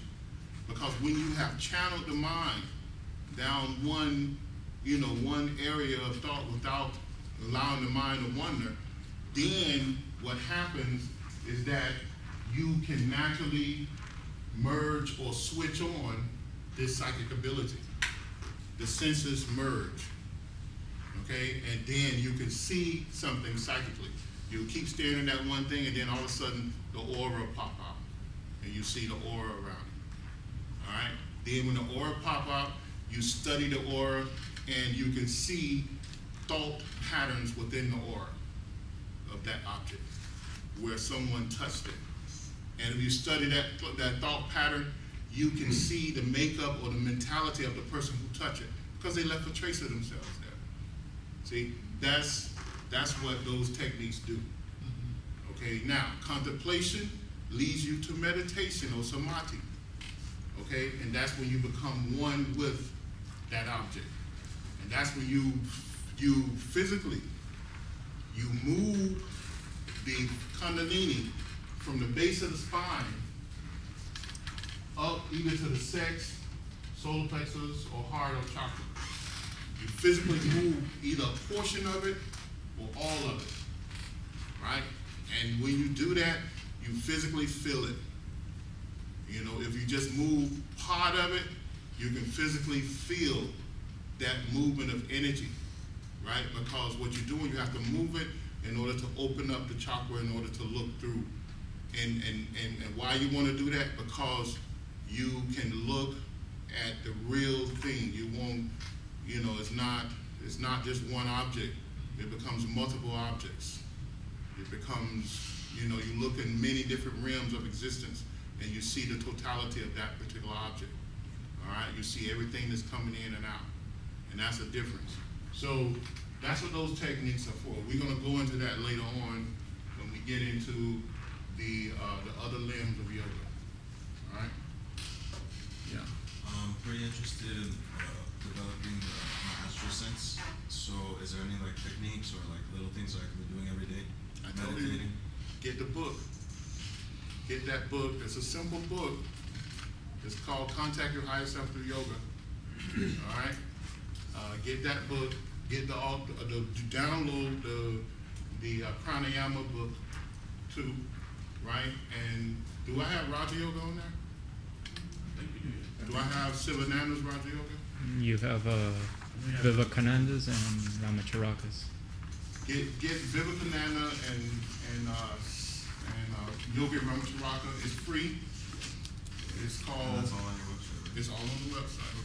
S1: Because when you have channeled the mind down one area of thought without allowing the mind to wander, then what happens is that you can naturally merge or switch on this psychic ability. The senses merge, okay? And then you can see something psychically. You keep staring at one thing, and then all of a sudden the aura pop out, and you see the aura around it. All right? Then when the aura pop out, you study the aura, and you can see thought patterns within the aura of that object, where someone touched it. And if you study that thought pattern, you can see the makeup or the mentality of the person who touched it, because they left a trace of themselves there. See, that's what those techniques do. Okay, now, contemplation leads you to meditation or samadhi. Okay, and that's when you become one with that object. And that's when you physically, you move the Kundalini from the base of the spine up either to the sex, solar plexus, or heart or chakra. You physically move either a portion of it or all of it, right? And when you do that, you physically feel it. You know, if you just move part of it, you can physically feel that movement of energy, right? Because what you're doing, you have to move it in order to open up the chakra, in order to look through. And why you want to do that? Because you can look at the real thing. You won't, you know, it's not just one object. It becomes multiple objects. It becomes, you know, you look in many different realms of existence and you see the totality of that particular object. All right, you see everything that's coming in and out, and that's a difference. So that's what those techniques are for. We're going to go into that later on when we get into the other limbs of yoga. All right.
S5: Yeah.
S8: I'm pretty interested in developing my astral sense. So, is there any like techniques or like little things that I can be doing every day?
S1: I told you, get the book. Get that book. It's a simple book. It's called Contact Your Higher Self Through Yoga. All right. Get that book. Get download the pranayama book too. Right. And do I have Raja Yoga on there? Do I have Sivananda's Raja Yoga?
S5: You have Vivekananda's and Ramacharaka's.
S1: Get Vivekananda and Yogi Ramacharaka. It's free. It's called.
S8: And that's all on your website.
S1: It's all on the website.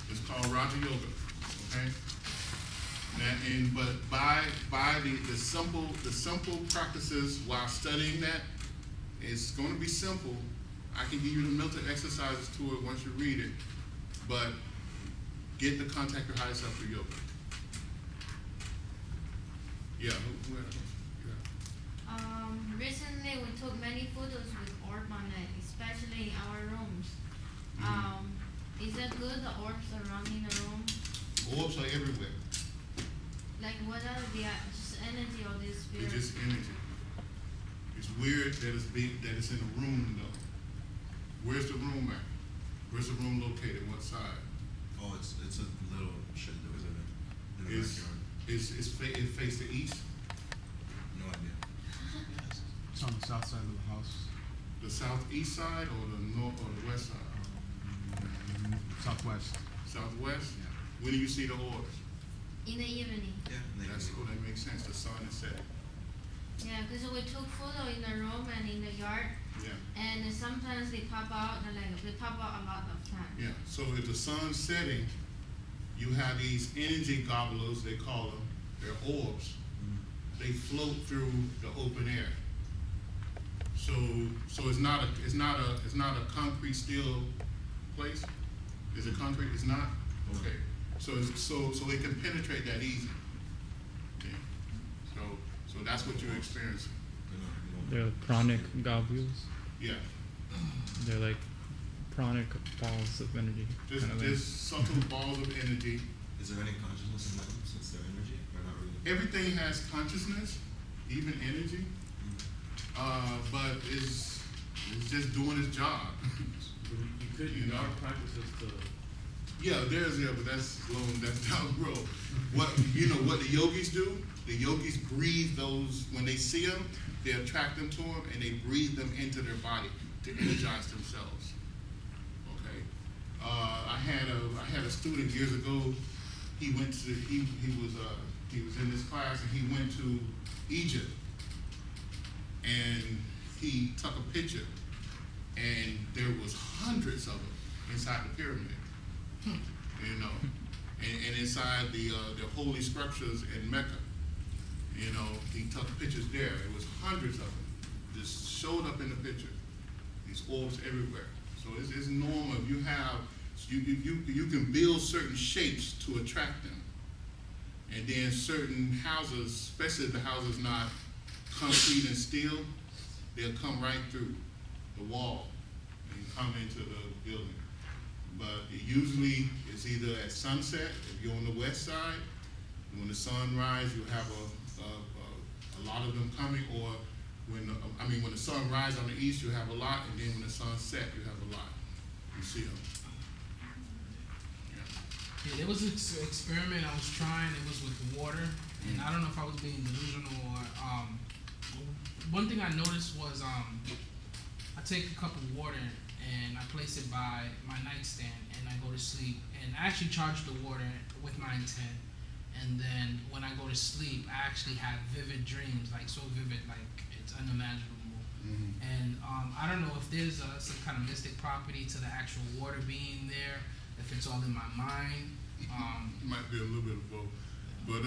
S1: It's called Raja Yoga. Okay. But by the simple practices while studying that, it's going to be simple. I can give you the mental exercises to it once you read it, but get the Contact Your Higher Self Through Yoga. Yeah.
S9: Recently we took many photos with orb on it, especially in our rooms. Is that good? The orbs around in the room?
S1: Orbs are everywhere.
S9: Like what are the just energy or this spirit?
S1: It's just energy. It's weird that it's in a room though. Where's the room at? Where's the room located? What side?
S8: Oh, it's a little shed that was in the backyard.
S1: It face the east?
S8: No idea.
S3: It's on the south side of the house.
S1: The southeast side or the north or the west side?
S3: Southwest.
S1: Southwest?
S3: Yeah.
S1: When do you see the orbs?
S9: In the evening.
S8: Yeah.
S1: That's cool. That makes sense. The sun is setting.
S9: Yeah, because we took photo in the room and in the yard,
S1: Yeah.
S9: and sometimes they pop out, and like they pop out a lot of times.
S1: Yeah. So if the sun's setting, you have these energy gobblers, they call them, they're orbs. They float through the open air. So it's not a concrete steel place. Is it concrete? It's not. Okay. So it can penetrate that easy. Okay. So that's what you're experiencing.
S5: They're pranic globules.
S1: Yeah.
S5: They're like pranic balls of energy.
S1: There's subtle balls of energy.
S8: Is there any consciousness in them since they're energy, or not really?
S1: Everything has consciousness, even energy, but it's just doing its job.
S10: You could use our practices to.
S1: Yeah, but that's down the road. What the yogis do? The yogis breathe those when they see them, they attract them to them, and they breathe them into their body to energize themselves. Okay, I had a student years ago. He was in this class and he went to Egypt and he took a picture and there was hundreds of them inside the pyramid. You know, and inside the holy structures in Mecca, you know, he took pictures there. It was hundreds of them, just showed up in the picture. These orbs everywhere. So it's normal. If you have, you can build certain shapes to attract them, and then certain houses, especially if the house is not concrete and steel, they'll come right through the wall and come into the building. But usually it's either at sunset, if you're on the west side, when the sun rises, you have a lot of them coming, or when the sun rises on the east, you have a lot, and then when the sun sets, you have a lot. You see them.
S2: Yeah, there was an experiment I was trying. It was with water, and I don't know if I was being delusional or. One thing I noticed was I take a cup of water and I place it by my nightstand and I go to sleep. And I actually charge the water with my intent. And then when I go to sleep, I actually have vivid dreams, like so vivid, like it's unimaginable. Mm-hmm. And I don't know if there's some kind of mystic property to the actual water being there, if it's all in my mind.
S1: It might be a little bit of both. But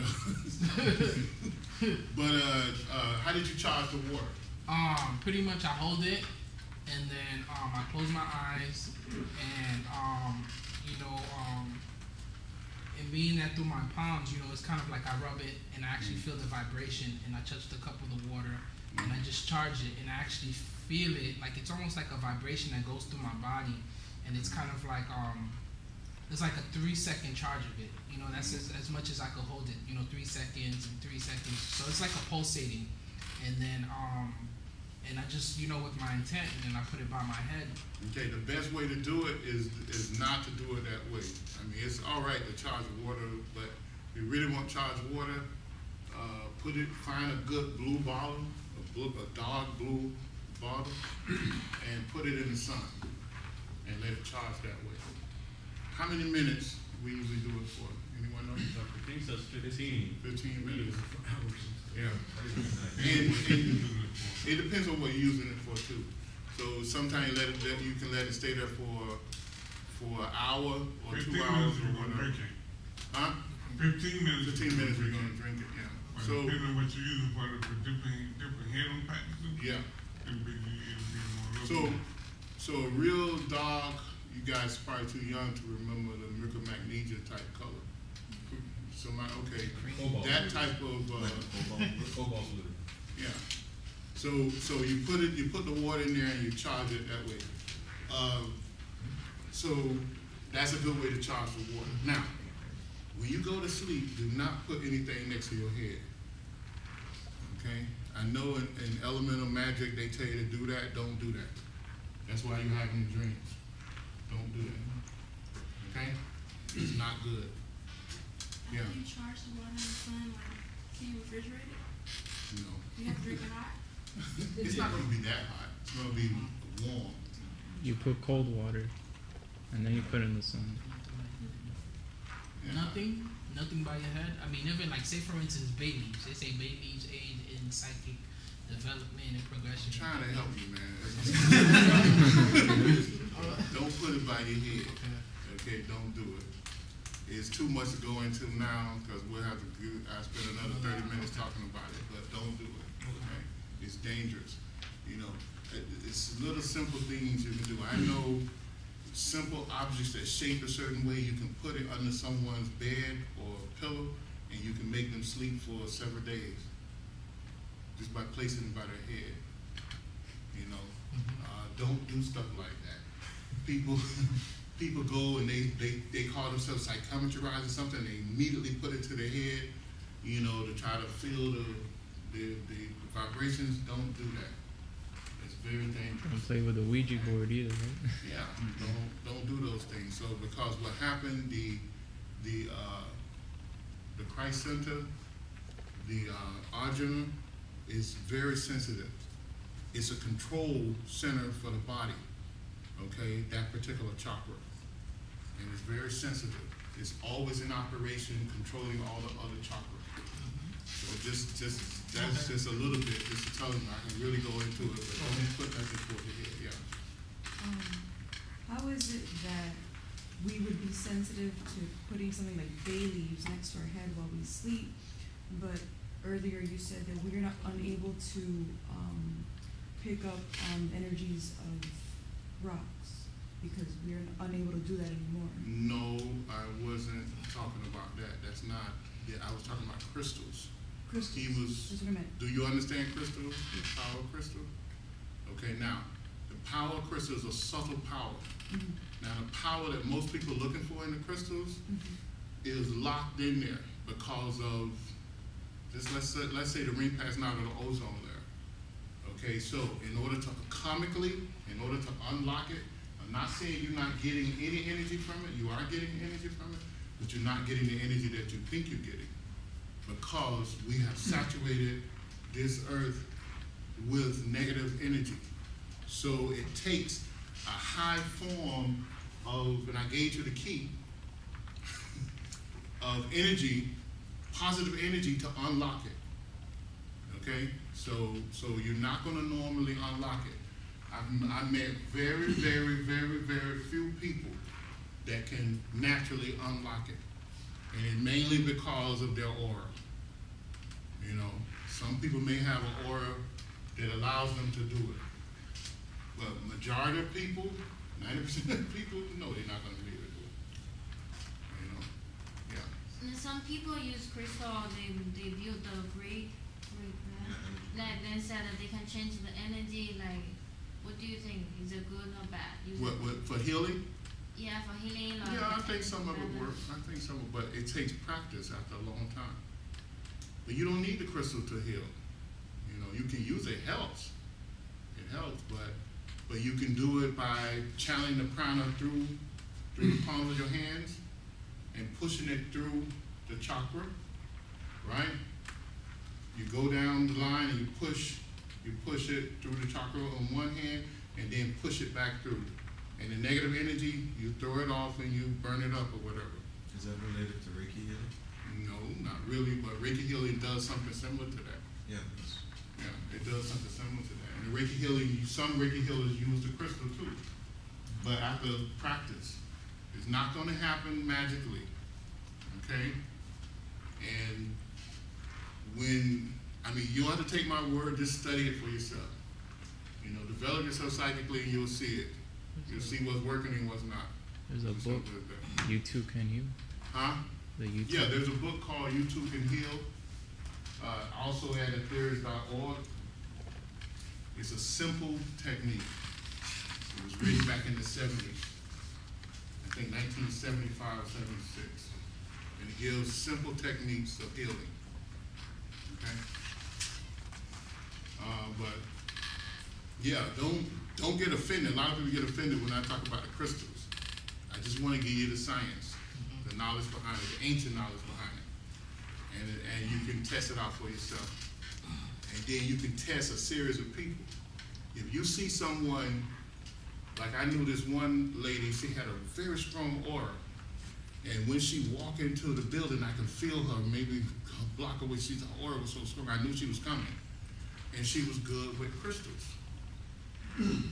S1: how did you charge the water?
S2: Pretty much I hold it and then I close my eyes and and being that through my palms, it's kind of like I rub it and I actually feel the vibration and I touch the cup of the water and I just charge it and I actually feel it, like it's almost like a vibration that goes through my body and it's kind of like it's like a 3-second charge of it. That's as much as I could hold it. 3 seconds and 3 seconds. So it's like a pulsating. And then and I just, with my intent, and then I put it by my head.
S1: Okay, the best way to do it is not to do it that way. I mean, it's all right to charge water, but if you really want to charge water, find a good blue bottle, a dark blue bottle, and put it in the sun, and let it charge that way. How many minutes we usually do it for? Anyone know?
S10: I think so. 15
S1: minutes. Yeah.
S10: And
S1: it depends on what you're using it for too. So sometimes you can let it stay there for an hour or 2 hours or whatever. Huh?
S4: 15 minutes.
S1: 15 minutes we're going to drink it. Yeah.
S4: Well,
S1: So
S4: depending on what you're using for different healing practices.
S1: yeah.
S4: It'll be more.
S1: So a real dark. You guys are probably too young to remember the Magnesia type color. Okay,
S3: Cobalt.
S1: that type of
S3: Cobalt blue.
S1: yeah. So you put the water in there and you charge it that way. So that's a good way to charge the water. Now, when you go to sleep, do not put anything next to your head. Okay? I know in elemental magic they tell you to do that. Don't do that. That's why you're having dreams. Don't do that. Okay? It's not good. Yeah.
S7: After you charge the water in the sun, can you refrigerate it?
S1: No.
S7: You have to drink it hot?
S1: It's not going to be that hot. It's going to be warm.
S5: You put cold water, and then you put it in the sun.
S1: Yeah.
S2: Nothing by your head. I mean, even like say for instance, babies. They say babies aid in psychic development and progression.
S1: I'm trying to help you, man. Don't put it by your head. Okay, don't do it. It's too much to go into now because we'll have to I spend another 30 minutes talking about it, but don't do it. Okay? It's dangerous. You know, it's little simple things you can do. I know simple objects that shape a certain way. You can put it under someone's bed or pillow, and you can make them sleep for several days just by placing it by their head. You know, don't do stuff like that. People go and they call themselves psychometrize or something. They immediately put it to their head, you know, to try to feel the vibrations. Don't do that. It's very dangerous.
S5: Don't play with the Ouija board either, right?
S1: Yeah, don't do those things. So because what happened, the Christ Center, the Ajna is very sensitive. It's a control center for the body. Okay, that particular chakra. And it's very sensitive. It's always in operation, controlling all the other chakras. So that's just a little bit, just to tell you, I can really go into it, but don't put nothing toward your head, yeah.
S11: How is it that we would be sensitive to putting something like bay leaves next to our head while we sleep, but earlier you said that we're not unable to pick up energies of rocks because we're unable to do that anymore?
S1: No, I wasn't talking about that. That's not, I was talking about crystals.
S11: Crystals, that's what I meant.
S1: Do you understand crystals? The power of crystal? Okay, now, the power of crystal is a subtle power.
S11: Mm-hmm.
S1: Now, the power that most people are looking for in the crystals is locked in there because of, just let's say the ring passing out of the ozone layer. Okay, so in order to in order to unlock it, I'm not saying you're not getting any energy from it. You are getting energy from it, but you're not getting the energy that you think you're getting because we have saturated this earth with negative energy. So it takes a high form of, and I gave you the key, of energy, positive energy to unlock it. Okay? So you're not going to normally unlock it. I've met very, very, very, very few people that can naturally unlock it. And it's mainly because of their aura. You know, some people may have an aura that allows them to do it. But majority of people, 90% of people, no, they're not going to be able to do it. You know, yeah.
S9: And some people use crystal, they build the brick, like they said that they can change the energy. Like, what do you think? Is it good or bad?
S1: What for healing?
S9: Yeah, for healing. Or
S1: Yeah, I think some of it works. I think some, but it takes practice after a long time. But you don't need the crystal to heal. You know, you can use it. Helps. It helps, but you can do it by channeling the prana through the palms of your hands and pushing it through the chakra, right? You go down the line and you push it through the chakra on one hand and then push it back through. And the negative energy, you throw it off and you burn it up or whatever.
S8: Is that related to Reiki healing?
S1: No, not really, but Reiki healing does something similar to that.
S8: Yeah.
S1: Yeah, it does something similar to that. And the Reiki healing, some Reiki healers use the crystal too. But after practice, it's not going to happen magically, okay? And you don't have to take my word, just study it for yourself. You know, develop yourself psychically and you'll see it. You'll see what's working and what's not.
S5: There's a book, You Too Can Heal.
S1: Huh?
S5: Yeah,
S1: there's a book called You Too Can Heal. Also at theories.org. It's a simple technique. It was written back in the 70s. I think 1975 or 76. And it gives simple techniques of healing. Okay? But yeah, don't get offended. A lot of people get offended when I talk about the crystals. I just want to give you the science, the knowledge behind it, the ancient knowledge behind it. And you can test it out for yourself. And then you can test a series of people. If you see someone, like I knew this one lady, she had a very strong aura. And when she walked into the building, I could feel her maybe a block away. Her aura was so strong, I knew she was coming. And she was good with crystals.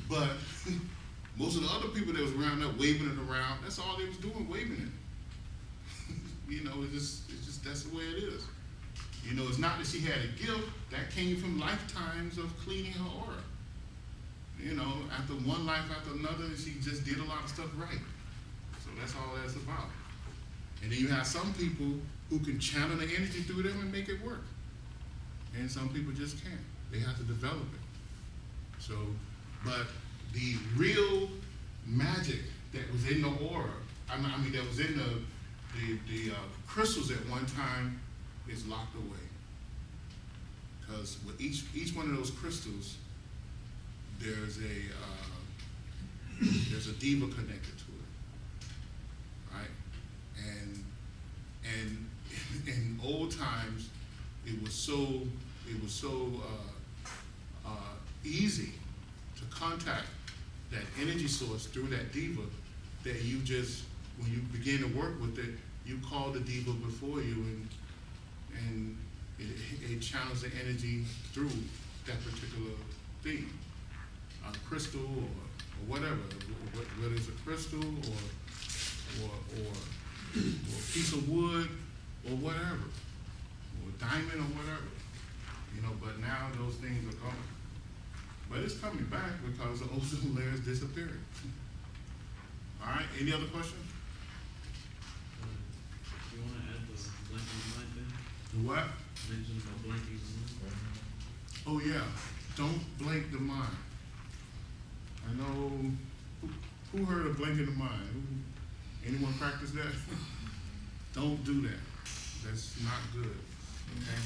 S1: But most of the other people that was around there waving it around, that's all they was doing, waving it. you know, it's just that's the way it is. You know, it's not that she had a gift, that came from lifetimes of cleaning her aura. You know, after one life after another, she just did a lot of stuff right. So that's all that's about. And then you have some people who can channel the energy through them and make it work. And some people just can't. They have to develop it. So, but the real magic that was in the aura, I mean that was in the crystals at one time, is locked away. Because with each one of those crystals, there's a diva connected to it, right? And in old times, it was so easy to contact that energy source through that diva that you just, when you begin to work with it, you call the diva before you, and it channels the energy through that particular thing, a crystal or whatever, whether it's a crystal or a piece of wood or whatever, or a diamond or whatever, you know. But now those things are gone. But it's coming back because the ozone layer is disappearing. All right. Any other questions?
S10: You want to add the blanking mind thing?
S1: The what?
S10: Mention about blanking the mind.
S1: Oh yeah, don't blank the mind. I know, who heard of blanking the mind? Anyone practice that? Don't do that. That's not good. Okay?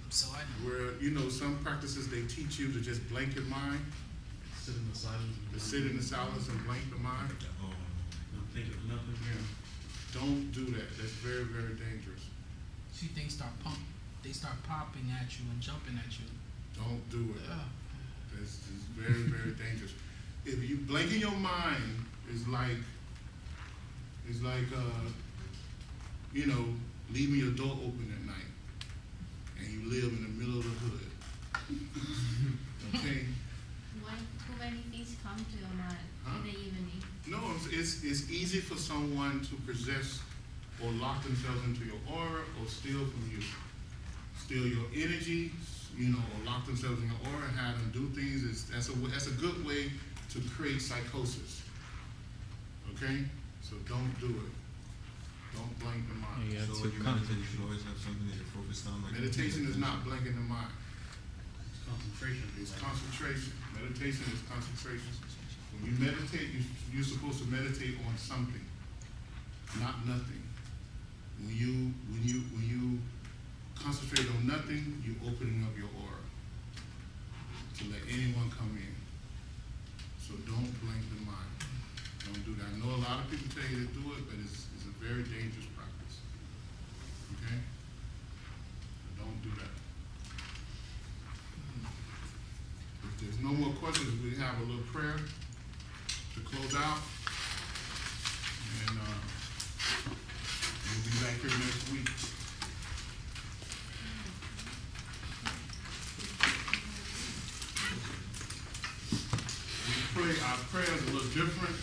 S2: So I know.
S1: Where, you know, some practices they teach you to just blank your mind,
S10: Sit in the silence.
S1: to sit in the silence and blank the mind.
S10: Not think of nothing.
S1: Yeah. Don't do that. That's very, very dangerous.
S2: See, things start they start popping at you and jumping at you.
S1: Don't do it.
S2: Yeah.
S1: It's very, very dangerous. If you blanking your mind is like you know, leaving your door open at night and you live in the middle of the hood. Okay?
S9: Why too many things come to your mind in the evening?
S1: No, it's easy for someone to possess or lock themselves into your aura or steal from you. Steal your energy, you know, or lock themselves in your aura and have them do things. That's a good way to create psychosis. Okay? So don't do it. Don't blank the mind.
S5: Yeah,
S8: So when you meditate, you should always have something that you're focused on. Like
S1: Meditation is not blanking the mind.
S10: It's concentration.
S1: It's concentration. Meditation is concentration. When you meditate, you're supposed to meditate on something, not nothing. When you concentrate on nothing, you're opening up your aura to let anyone come in. So don't blank the mind. Don't do that. I know a lot of people tell you to do it, but it's a very dangerous practice. Okay? So don't do that. If there's no more questions, we have a little prayer to close out. And we'll be back here next week. Our prayer is a little different.